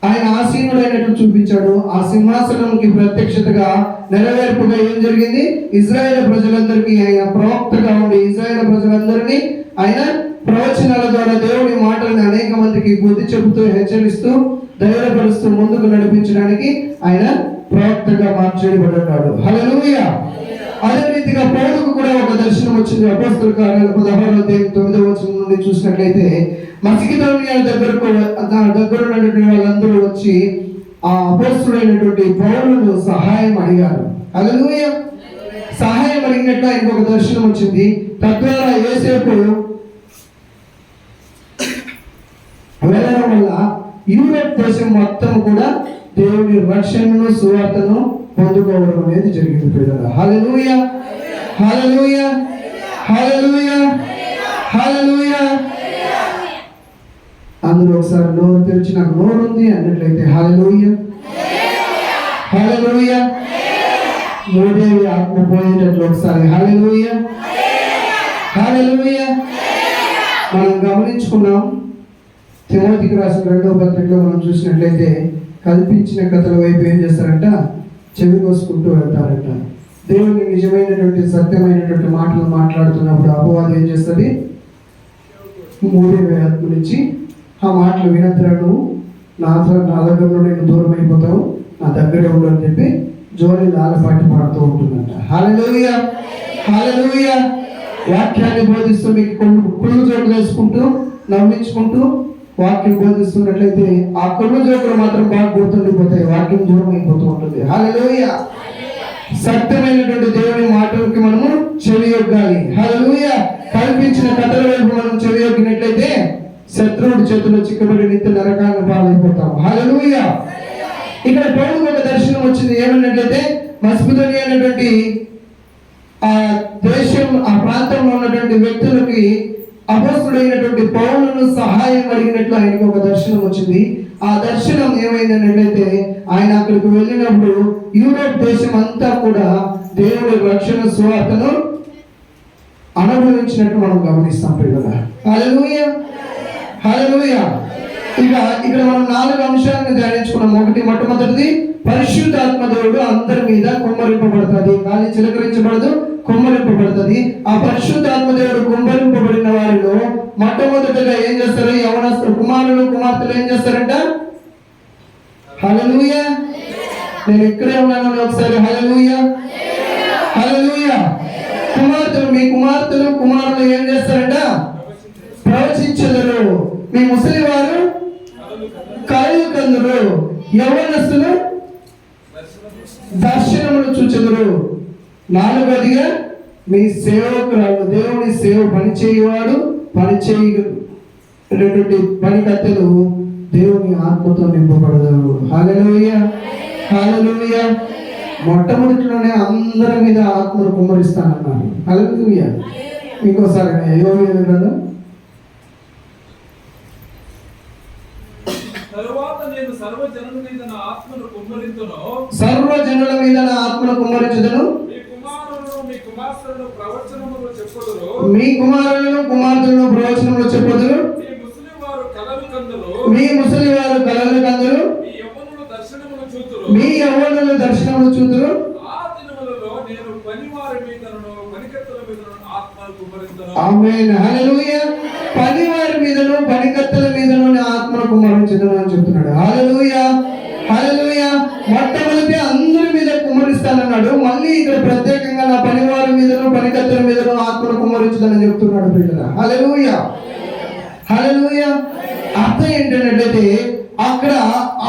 ఆయన ఆసీనుడైనట్లు చూపించాడు. ఆ సింహాసనంకి ప్రత్యక్షతగా నెరవేర్పుగా ఏం జరిగింది? ఇజ్రాయేల్ ప్రజలందరికీ ఆయన ప్రవక్తగా ఉండి ఇజ్రాయేల్ ప్రజలందరినీ ఆయన ప్రవచనాల ద్వారా దేవుని మాటలను అనేక మందికి బుద్ధి చెబుతూ, హెచ్చరిస్తూ, ధైర్యపరుస్తూ ముందుకు నడిపించడానికి ఆయన ప్రవక్తగా మార్చబడ్డాడు. హల్లెలూయా. అదే రీతిగా పౌలుకు కూడా ఒక దర్శనం వచ్చింది. అపొస్తలుల కార్యాలు 16వ అధ్యాయం 9వ వచనం నుండి చూసినట్లయితే మసిదోనియా దగ్గరకు ఉన్నటువంటి వాళ్ళందరూ వచ్చి ఆ అపొస్తలుడైనటువంటి పౌలును సహాయం అడిగారు. హల్లెలూయా. సహాయం అడిగినట్లు ఆయనకు ఒక దర్శనం వచ్చింది. తద్వారా యోసేపు వెళ్ళడం వల్ల యూరోప్ దేశం మొత్తం కూడా దేవుని రక్షణను, సువార్తను పొందుకోవడం అనేది జరిగింది పిల్లలు. హల్లెలూయా, హల్లెలూయా, హల్లెలూయా, హల్లెలూయా. అందరూ ఒకసారి నోరు తెరిచి నాకు నోరు ఉంది అన్నట్లయితే హల్లెలూయా, హల్లెలూయా. మూడేవి ఆత్మ పోయేటట్లు ఒకసారి హల్లెలూయా, హల్లెలూయా. మనం గమనించుకున్నాం. తిమోతికి రాసిన 2వ పత్రికలో మనం చూసినట్లయితే కల్పించిన కథల వైపు ఏం చేస్తారంట? చెవి కోసుకుంటూ వెళ్తారంట. దేవుని నిజమైనటువంటి సత్యమైనటువంటి మాటలు మాట్లాడుతున్నప్పుడు అపవాది ఏం చేస్తుంది? 3,000 నుంచి ఆ మాటలు వినద్రా, నువ్వు
నా దగ్గర నేను దూరం అయిపోతావు, నా దగ్గరే ఉండు అని చెప్పి జోలి లాలపాటి పాడుతూ ఉంటుందంట. హల్లెలూయా, హల్లెలూయా. వాక్యాన్ని బోధిస్తూ మీకు కుళ్ళు జోకులు వేసుకుంటూ నవ్వించుకుంటూ వాక్యం బోధిస్తున్నట్లయితే ఆ కుళ్ళు జోకులు మాత్రం బాగా గుర్తుండిపోతాయి, వాక్యం దూరం అయిపోతూ ఉంటుంది. హల్లెలూయా. సత్యమైనటువంటి దేవుని మాటలకి మనము చెవియొగ్గాలి. హల్లెలూయా. కల్పించిన కథల వైపు మనం చెవియొగ్గినట్లయితే శత్రువుడి చేతిలో చిక్కబడి నిత్య నరకాన్ని పాలైపోతాం. హల్లెలూయా. ఇక్కడ పౌలుకు ఒక దర్శనం వచ్చింది. ఏమన్నట్లయితే మస్పిదోనియా అనేటువంటి ఆ దేశం, ఆ ప్రాంతంలో ఉన్నటువంటి వ్యక్తులకి అపోస్తుడైనటువంటి పౌలును సహాయం అడిగినట్లు ఆయనకు ఒక దర్శనం వచ్చింది. ఆ దర్శనం ఏమైందన్నట్లయితే ఆయన అక్కడికి వెళ్ళినప్పుడు యూరోప్ దేశం అంతా కూడా దేవుడి రక్షణ సువార్తను అనుభవించినట్టు మనం గమనిస్తాం ప్రియులారా. హల్లెలూయా, హల్లెలూయా. ఇక్కడ మనం 4 అంశాలను ధ్యానించుకున్నాం. మొట్టమొదటిది పరిశుద్ధాత్మ దేవుడు అందరి మీద కుమ్మరింపబడుతుంది. గాలి చిలకరించబడదు, కుమ్మరింపబడుతుంది. ఆ పరిశుద్ధాత్మ దేవుడు కుమ్మరింపబడిన వారిలో మొట్టమొదటిగా ఏం చేస్తారు? యవనస్తులు, కుమారులు కుమార్తెలు ఏం చేస్తారంట? హల్లెలూయా. నేను ఇక్కడే ఉన్నాను, ఒకసారి హల్లెలూయా, హల్లెలూయా. కుమార్తెలు, మీ కుమార్తెలు కుమారులు ఏం చేస్తారంట? ప్రవచించెదరు. మీ ముసలి వారు కలలు కందురు, యవనస్తులు దర్శనములు చూచెదరు. 4వదిగా మీ సేవకురాలు, దేవుని సేవ పనిచేయవాడు, పనిచేయటువంటి పనికత్తెలు దేవుని ఆత్మతో నింపబడతారు. హల్లెలూయా, హల్లెలూయా. మొట్టమొదటిలోనే అందరి మీద ఆత్మను కుమ్మరిస్తానన్నారు. హల్లెలూయా. ఇంకోసారి యోవేలు గ్రంథం
సర్వజనుల మీద నా ఆత్మను కుమ్మరించుదును, మీ కుమారులను మీ కుమార్తెలను ప్రవచనములు చెప్పుదురు,
మీ కుమారులను కుమార్తెలను ప్రవచనములు చెప్పుదురు,
మీ ముసలి వారు కలలు కందురు,
మీ ముసలి వారు కలలు కందురు,
మీ యవ్వనులు దర్శనములు చూతురు,
మీ యవ్వనులు దర్శనములు చూతురు.
ఆ దినములలో నేను పనివారి మీదను పనికత్తెల మీదను ఆత్మను కుమ్మరించుదును.
ఆమేన్, హల్లెలూయా. పనివారి మీదను పనికత్తెల మీదను ఆత్మను కుమ్మరించుదును అని చెప్తున్నాడు. హల్లెలూయా, హల్లెలూయా. మొట్టమొదటి అందరి మీద కుమ్మరిస్తానన్నాడు. మళ్ళీ ఇక్కడ ప్రత్యేకంగా నా పనివారి మీదను పనికత్తెల మీదను ఆత్మను కుమ్మరించుదని చెప్తున్నాడు ప్రియులారా. హల్లెలూయా, హల్లెలూయా. అర్థం ఏంటంటే అక్కడ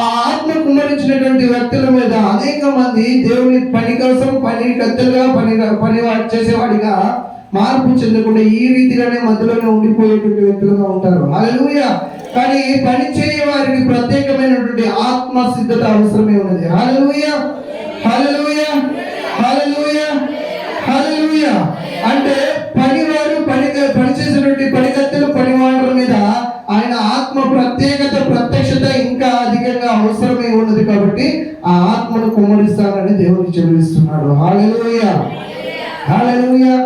ఆ ఆత్మ కుమ్మరించినటువంటి వ్యక్తుల మీద అనేక మంది దేవుని పని కోసం పనికత్తెలుగా పని చేసేవాడిగా మార్పు చెందకుండా ఈ రీతిగానే మధ్యలోనే ఉండిపోయేటువంటి వ్యక్తులుగా ఉంటారు. హల్లెలూయా. కానీ పని చేయ వారికి ప్రత్యేకమైనటువంటి ఆత్మ సిద్ధత అవసరమే ఉన్నది. హల్లెలూయా, హల్లెలూయా, హల్లెలూయా, హల్లెలూయా. అంటే పనివారు పనిచేసేటువంటి పనికత్తెలు పనివాళ్ళ మీద ఆయన ఆత్మ ప్రత్యక్షత ఇంకా అధికంగా అవసరమే ఉన్నది. కాబట్టి ఆ ఆత్మను కుమ్మరిస్తానని దేవుడు చెల్లిస్తున్నాడు. హల్లెలూయా, హల్లెలూయా.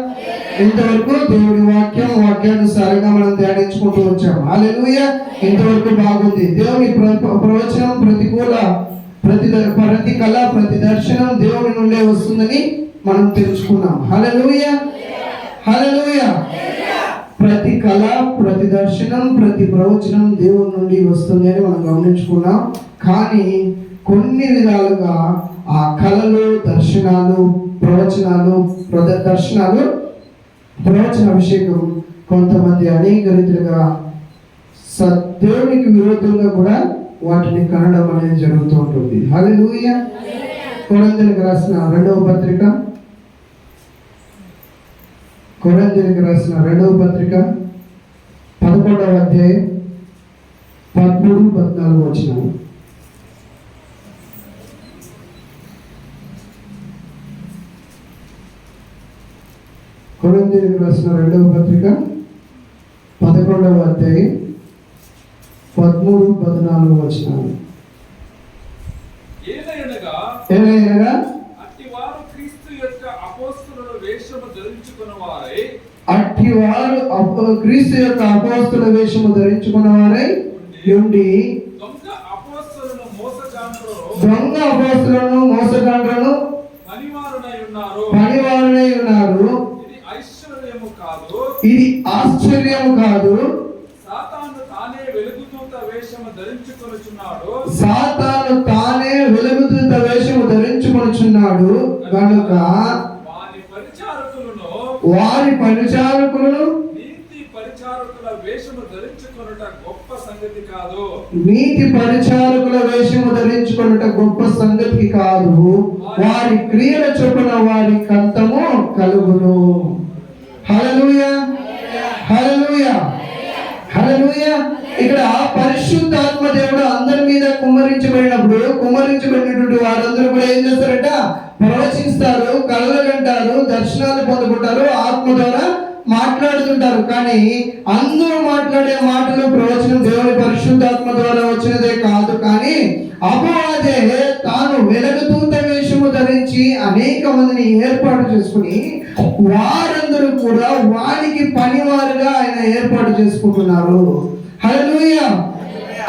ఇంతవరకు దేవుడి వాక్యానుసారంగా మనం ధ్యానించుకుంటూ వచ్చాం. హల్లెలూయా. ఇంతవరకు బాగుంది. దేవుని ప్రవచనం ప్రతి కళ ప్రతి దర్శనం దేవుని నుండే వస్తుందని మనం తెలుసుకున్నాం. హల్లెలూయా, హల్లెలూయా. ప్రతి కళ ప్రతి దర్శనం ప్రతి ప్రవచనం దేవుని నుండి వస్తుంది అని మనం గమనించుకున్నాం. కానీ కొన్ని విధాలుగా ఆ కళలు, దర్శనాలు, ప్రవచన అభిషేకం కొంతమంది అనేక రీతిలుగా దేవునికి విరోధంగా కూడా వాటిని కనడం అనేది జరుగుతూ ఉంటుంది. హల్లెలూయా. కొరింథీయులకు రాసిన 2వ పత్రిక 11వ అధ్యాయం 13-14 వచనాలు. కొరింథీయులకు రాసిన 2వ పత్రిక 11వ అధ్యాయం 13-14 వచనాలు.
ఏలయనగా అట్టివారు క్రీస్తు యొక్క అపోస్తలుల వేషము ధరించుకున్న వారై ఉండి దొంగ అపోస్తలులను మోసగాండ్రులను పనివారునై ఉన్నారు. ఇది ఆశ్చర్యము కాదు. సాతాను తానే వెలుగుదూత వేషము వేషము ధరించుకొనుచున్నాడు.
సాతాను తానే వెలుగుదూత వేషము ధరించుకొనుచున్నాడు కనుక వారి పరిచారకులను
నీతి పరిచారకుల వేషము ధరించుకొనుట గొప్ప సంగతి కాదు.
నీతి పరిచారకుల వేషము ధరించుకొనుట గొప్ప సంగతి కాదు. వారి క్రియల చొప్పున వారి కంతము కలుగును. హల్లెలూయా, హల్లెలూయా, హల్లెలూయా. ఇక్కడ పరిశుద్ధాత్మ దేవుడు అందరి మీద కుమ్మరించబడినటువంటి వారందరూ కూడా ఏం చేస్తారట? ప్రవచిస్తారు, కలలు కంటారు, దర్శనాలు పొందుకుంటారు, ఆత్మ ద్వారా మాట్లాడుతుంటారు. కానీ అందరూ మాట్లాడే మాటలు ప్రవచనం దేవుని పరిశుద్ధాత్మ ద్వారా వచ్చినదే కాదు. కానీ అపవాదే తాను వెలుగుదూత వేషము ధరించి అనేక మందిని ఏర్పాటు చేసుకుని వారందరూ కూడా వారికి పనివారుగా ఆయన ఏర్పాటు చేసుకుంటున్నారు. హల్లెలూయా.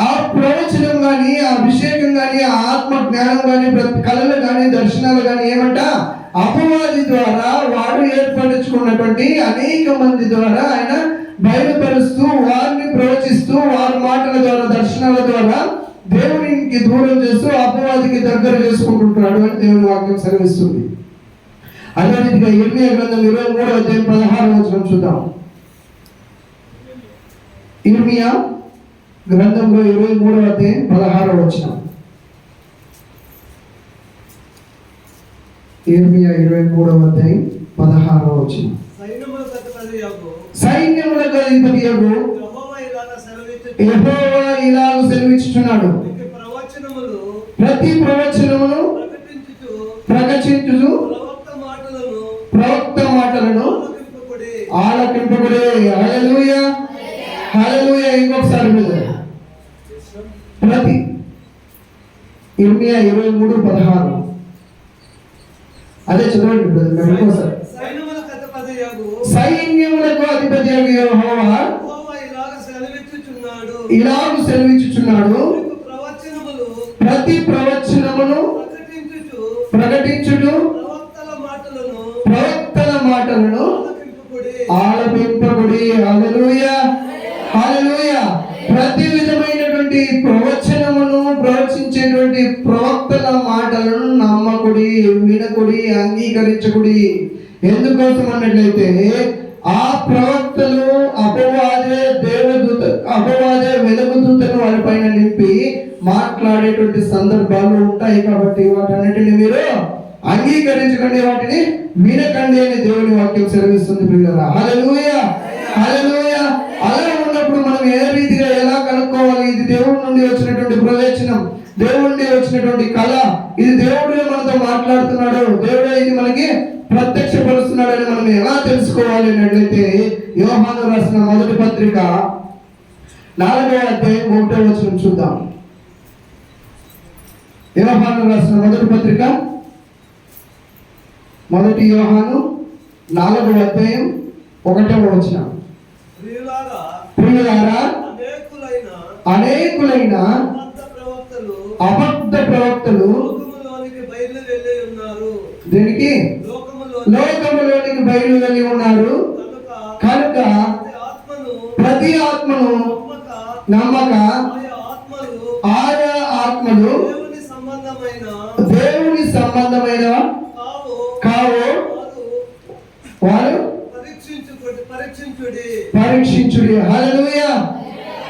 ఆ ప్రవచనం గాని, ఆ అభిషేకం గాని, ఆ ఆత్మ జ్ఞానం గాని, కళలు గాని, దర్శనాలు గాని ఏమంట? అపవాది ద్వారా వాడు ఏర్పరచుకున్నటువంటి అనేక మంది ద్వారా ఆయన బయలుపరుస్తూ, వారిని ప్రవచిస్తూ, వారి మాటల ద్వారా, దర్శనాల ద్వారా దేవునికి దూరం చేస్తూ అపవాదికి దగ్గర చేసుకుంటుంటాడు అని దేవుని వాక్యం సెలవిస్తుంది. అదే రీతిగా ఇర్మియా గ్రంథం 23వ అధ్యాయం 16వ వచనం చూద్దాం. ఇర్మియా గ్రంథంలో 23వ అధ్యాయం 16వ వచనం. ఇర్మియా 23వ అధ్యాయం 16వ వచనం. సైన్యములకు అధిపతియగు యెహోవా ఇలాగ సెలవిచ్చుచున్నాడు, ప్రతి ప్రవచనమును ప్రకటించుచు ప్రవక్త మాటలను ఆలకింపబడే. హల్లెలూయా, హల్లెలూయా. ఇంకొకసారి ప్రతి ఇర్మియా 23:16 అదే చదవండి ఇంకోసారి. సైన్యములకు అధిపతియగు యెహోవా ఇలాగ సెలవిచ్చుచున్నాడు, ప్రతి ప్రవచనమును ప్రకటించుచు ప్రవక్తల మాటలను ఆలపింపబడి. హల్లెలూయా, హల్లెలూయా. ప్రతి విధమైనటువంటి ప్రవచనమును ప్రవచించేటువంటి ప్రవక్తల మాటలను నమ్మకుడి, వినకుడి, అంగీకరించకుడి. ఎందుకోసం అన్నట్లయితే ఆ ప్రవక్తలు అపవాదే వెలుగుదూతను వారిపైన నింపి మాట్లాడేటువంటి సందర్భాలు ఉంటాయి. కాబట్టి వాటన్నిటిని మీరు అంగీకరించకండి, వాటిని వినకండి అని దేవుని వాక్యం సెలవిస్తుంది ప్రియులారా. హల్లెలూయా, హల్లెలూయా. అలా ఉన్నప్పుడు మనం ఏ రీతిగా ఎలా కనుక్కోవాలి? ఇది దేవుడి నుండి వచ్చినటువంటి ప్రవచనం, దేవుడి నుండి వచ్చినటువంటి కళ, ఇది దేవుడే మనతో మాట్లాడుతున్నాడు, దేవుడే ఇది మనకి ప్రత్యక్షపరుస్తున్నాడని మనం ఎలా తెలుసుకోవాలి అన్నట్లయితే యోహాను రాసిన మొదటి పత్రిక 4వ అధ్యాయం 1వ వచనం చూద్దాం. యోహాను రాసిన మొదటి పత్రిక మొదటి యోహాను 4వ అధ్యాయం 1వ వచనం. ప్రియులారా, అనేకులైన అబద్ధ ప్రవక్తలు దీనికి లోకములోనికి బయలు వెళ్ళి ఉన్నారు కనుక ప్రతి ఆత్మను నమ్మక ఆయా ఆత్మలు దేవుని సంబంధమైన కావు వారు పరీక్షించుడి. హల్లెలూయా,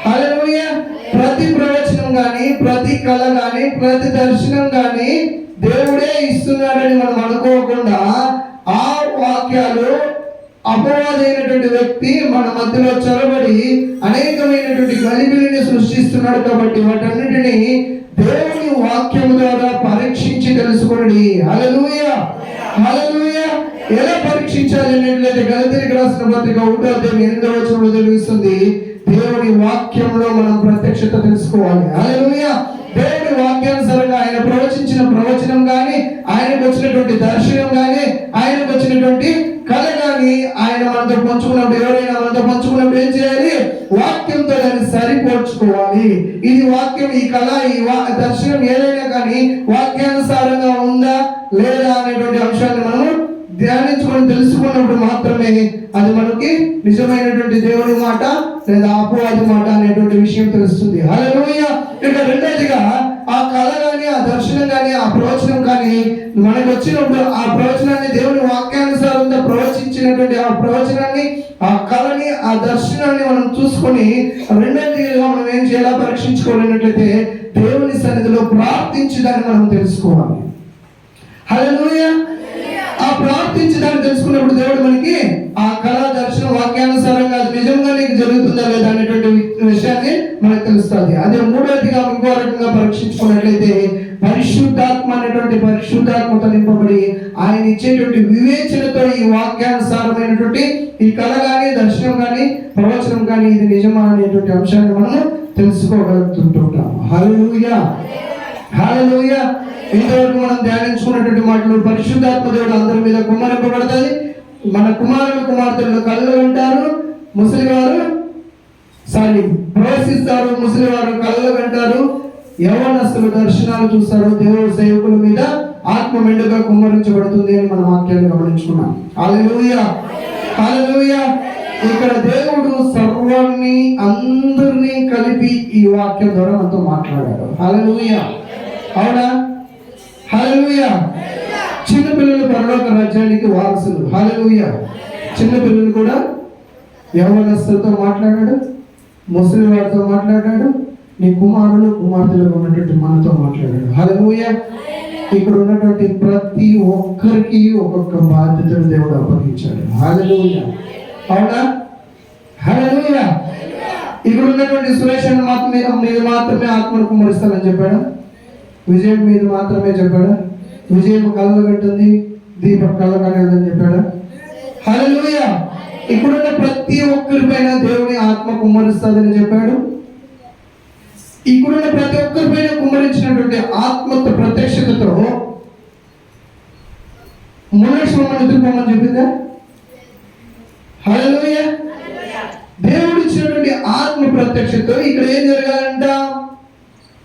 హల్లెలూయా. ప్రతి ప్రవచనం గాని, ప్రతి కళ గాని, ప్రతి దర్శనం గాని దేవుడే ఇస్తున్నాడని మనం అనుకోకుండా ఆ వాక్యాలు అపవాదైనటువంటి వ్యక్తి మన మధ్యలో చొరబడి అనేకమైనటువంటి గలిబిలిని సృష్టిస్తున్నాడు. కాబట్టి వాటన్నిటిని దేవుని వాక్యం ద్వారా పరీక్షించి తెలుసుకోండి. హల్లెలూయా, హల్లెలూయా. ఎలా పరీక్షించాలి అన్నట్లయితే గలతీయులకు రాసిన పత్రిక 1వ అధ్యాయం 8వ వచనంలో తెలుస్తుంది. దేవుని వాక్యంలో మనం ప్రత్యక్షత తెలుసుకోవాలి. హల్లెలూయా. దేవుని వాక్యానుసారంగా ఆయన ప్రవచించిన ప్రవచనం కానీ, ఆయనకు వచ్చినటువంటి దర్శనం కానీ, ఆయనకు వచ్చినటువంటి కళ కానీ ఆయన మనతో పంచుకున్నప్పుడు, ఎవరైనా మనతో పంచుకున్నప్పుడు ఏం చేయాలి? వాక్యంతో దాన్ని సరిపోర్చుకోవాలి. ఇది వాక్యం, ఈ కళ, ఈ దర్శనం ఏదైనా కానీ వాక్యానుసారంగా ఉందా లేదా అనేటువంటి అంశాన్ని మనము
ధ్యానించుకొని తెలుసుకున్నప్పుడు మాత్రమే అది మనకి నిజమైనటువంటి దేవుని మాట లేదా అపవాది మాట అనేటువంటి విషయం తెలుస్తుంది. హల్లెలూయా. ఇక రెండోదిగా ఆ కళ కానీ, ఆ దర్శనం కానీ, ఆ ప్రవచనం కానీ మనకు వచ్చినప్పుడు ఆ ప్రవచనాన్ని దేవుని వాక్యానుసారంగా ప్రవచించినటువంటి ఆ ప్రవచనాన్ని, ఆ కళని, ఆ దర్శనాన్ని మనం చూసుకొని రెండోదిగా మనం ఏం చేయాలా పరీక్షించుకోలేనట్లయితే దేవుని సన్నిధిలో ప్రార్థించి దాన్ని మనం తెలుసుకోవాలి. హల్లెలూయా. ఆ ప్రార్థించడానికి తెలుసుకున్నప్పుడు దేవుడు మనకి ఆ కళా దర్శనం వాక్యానుసారంగా అది నిజంగా నీకు జరుగుతుందా లేదా అనేటువంటి విషయాన్ని మనకు తెలుస్తుంది. అదే మూడవదిగా ఇంకో రకంగా పరీక్షించుకున్నట్లయితే పరిశుద్ధాత్మ అనేటువంటి పరిశుద్ధాత్మతో నింపబడి ఆయన ఇచ్చేటువంటి వివేచనతో ఈ వాక్యానుసారమైనటువంటి ఈ కళ కానీ, దర్శనం కానీ, ప్రవచనం కానీ ఇది నిజమా అనేటువంటి అంశాన్ని మనము తెలుసుకోగలుగుతుంటాం. హల్లెలూయా. హల్లెలూయా. ఇంతవరకు మనం ధ్యానించుకున్నటువంటి మాటలు పరిశుద్ధాత్మ దేవుడు అందరి మీద కుమ్మరింపబడుతుంది. మన కుమారులు కుమార్తెలు కళ్ళు అంటారు, ముసలివారు ప్రవేశిస్తారు, ముసలివారు కళ్ళు అంటారు, యవ్వనస్తులు దర్శనాలు చూస్తారు, దేవుడు సేవకుల మీద ఆత్మ మెండుగా కుమ్మరించబడుతుంది అని మన వాక్యాన్ని గమనించుకున్నాం. హల్లెలూయా. హల్లెలూయా. ఇక్కడ దేవుడు సర్వాన్ని అందరినీ కలిపి ఈ వాక్యం ద్వారా మనతో మాట్లాడాడు. హల్లెలూయా. అవునా? హల్లెలూయా. చిన్నపిల్లలు పరలోక రాజ్యానికి వారసులు. హల్లెలూయా. చిన్నపిల్లలు కూడా యవ్వనస్తులతో మాట్లాడాడు, ముసలి వారితో మాట్లాడాడు, నీ కుమారులు కుమార్తెలు ఉన్నటువంటి మనతో మాట్లాడాడు. హల్లెలూయా. ఇక్కడ ఉన్నటువంటి ప్రతి ఒక్కరికి ఒక్కొక్క బాధ్యతను దేవుడు అప్పగించాడు. హల్లెలూయా. అవునా? హల్లెలూయా. ఇక్కడ ఉన్నటువంటి సురేష్ మీద మాత్రమే ఆత్మను కుమ్మరిస్తానని చెప్పాడు. విజయం మీద మాత్రమే చెప్పాడా? విజయం కళ్ళ కట్టింది, దీపం కళ్ళ కట్టదని చెప్పాడా? హల్లెలూయా. ఇప్పుడున్న ప్రతి ఒక్కరిపైన దేవుని ఆత్మ కుమ్మరిస్తుందని చెప్పాడు. ఇప్పుడున్న ప్రతి ఒక్కరిపైన కుమ్మరించినటువంటి ఆత్మతో ప్రత్యక్షతతో మునక్షమని ఎదుర్కోమని చెప్పిందా? హల్లెలూయా. దేవుడు ఇచ్చినటువంటి ఆత్మ ప్రత్యక్షతతో ఇక్కడ ఏం జరగాలంట?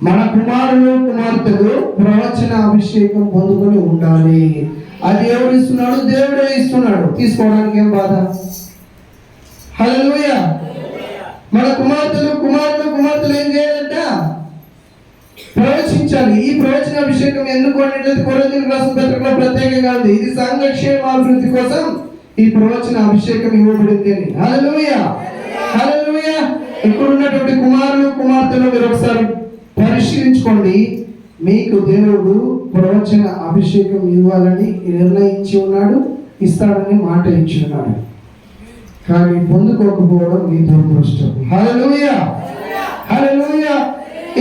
మన కుమారులు కుమార్తెలు ప్రవచన అభిషేకం పొందుకొని ఉండాలి. అది ఎవరు ఇస్తున్నాడు? దేవుడే ఇస్తున్నాడు. తీసుకోవడానికి ఏం బాధ? హల్లెలూయా. మన కుమార్తెలు ఏం చేయాలంట? ప్రవచించాలి. ఈ ప్రవచన అభిషేకం ఎందుకు అంటే కొరింథీయులకు రాసిన పత్రికలో ప్రత్యేకంగా ఉంది. ఇది సంఘక్షేమాభివృద్ధి కోసం ఈ ప్రవచన అభిషేకం ఇవ్వబడింది అని. హల్లెలూయా. హల్లెలూయా. ఇక్కడ ఉన్నటువంటి కుమారులు కుమార్తెలు మీరు ఒకసారి పరిశీలించుకోండి. మీకు దేవుడు ప్రవచన అభిషేకం ఇవ్వాలని నిర్ణయించి ఉన్నాడు, ఇస్తాడని మాట ఇచ్చి ఉన్నాడు. కానీ పొందుకోకపోవడం మీ దురదృష్టం. హల్లెలూయా. హల్లెలూయా.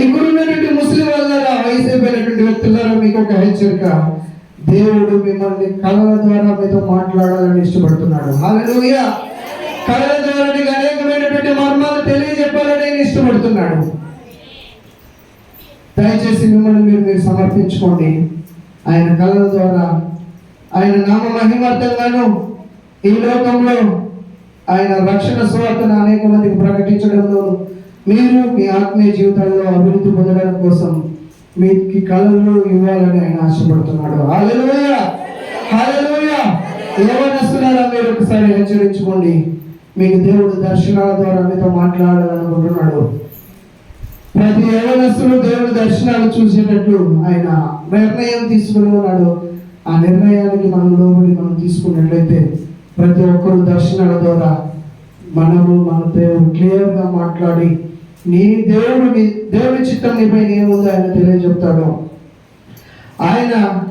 ఇక్కడ ఉన్నటువంటి ముస్లిం వాళ్ళ వయసు అయిపోయినటువంటి వ్యక్తులారా మీకు ఒక హెచ్చరిక. దేవుడు మిమ్మల్ని కళల ద్వారా మీతో మాట్లాడాలని ఇష్టపడుతున్నాడు. హల్లెలూయా. కళల ద్వారా నీకు అనేకమైనటువంటి మర్మాలు తెలియజెప్పాలని ఇష్టపడుతున్నాడు. దయచేసి మిమ్మల్ని మీరు సమర్పించుకోండి. ఆయన కళల ద్వారా ఆయన నామ మహిమార్థంగాను ఈ లోకంలో ఆయన రక్షణ సువార్తను అనేక మందికి ప్రకటించడంలో మీరు మీ ఆత్మీయ జీవితంలో అభివృద్ధి పొందడం కోసం మీకు కళలు ఇవ్వాలని ఆయన ఆశపడుతున్నాడు. హల్లెలూయా. హల్లెలూయా. యవ్వనస్తులారా మీరు ఒకసారి హెచ్చరించుకోండి. మీకు దేవుడు దర్శనాల ద్వారా మీతో మాట్లాడాలనుకుంటున్నాడు. ప్రతి యవ్వనస్తులు దేవుడి దర్శనాలు చూసేటట్లు ఆయన నిర్ణయం తీసుకుని ఉన్నాడు. ఆ నిర్ణయానికి మనం లోబడి మనం తీసుకున్నట్లయితే ప్రతి ఒక్కరు దర్శనాల ద్వారా మన దేవుడు క్లియర్గా మాట్లాడి నీ దేవుడి చిత్తం నీపైన ఏముందో ఆయన తెలియజెప్తాడు. ఆయన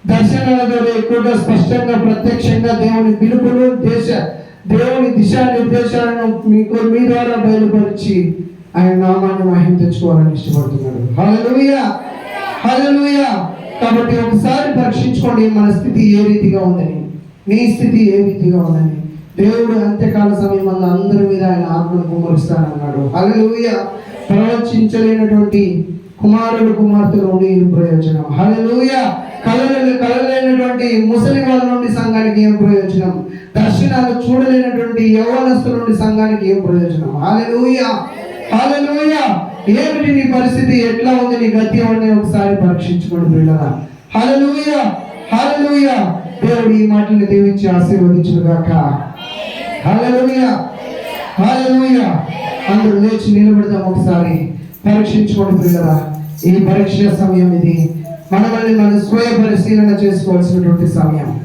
దర్శనాల ద్వారా ఎక్కువగా స్పష్టంగా ప్రత్యక్షంగా దేవుని పిలుపులు దేవుని దిశానిర్దేశాలను మీ ద్వారా బయలుపరిచి ఆయన నామాన్ని మహిమ తెచ్చుకోవాలని ఇష్టపడుతున్నాడు. హల్లెలూయా. హల్లెలూయా. కాబట్టి ఒకసారి పరీక్షించుకోండి మన స్థితి ఏ రీతిగా ఉందని, నీ స్థితి ఏ రీతిగా ఉందని. దేవుడు అంత్యకాల సమయంలో అందరి మీద ఆయన ఆత్మను కుమ్మరిస్తానన్నాడు. హల్లెలూయా. ప్రవచించలేనటువంటి కుమారులు కుమార్తెలు ఉండి ప్రయోజనం. హల్లెలూయా. కలలేనటువంటి ముసలి వాళ్ళ నుండి సంఘానికి ఏం ప్రయోజనం? దర్శనాలు చూడలేనటువంటి యవ్వనస్తుల నుండి సంఘానికి ఏం ప్రయోజనం? హల్లెలూయా. హల్లెలూయా. ఏమిటి నీ పరిస్థితి, ఎట్లా ఉంది నీ గతి అని ఒకసారి పరీక్షించుకోండి పిల్లరా. హల్లెలూయా. హల్లెలూయా. దేవుడు ఈ మాటల్ని దీవించి ఆశీర్వదించును గాక. హల్లెలూయా, హల్లెలూయా. అందరూ లేచి నిలబడదాం, ఒకసారి పరీక్షించుకోండి ప్రియులారా. ఈ పరీక్ష సమయం ఇది. మనల్ని మనం స్వయ పరిశీలన చేసుకోవాల్సినటువంటి సమయం.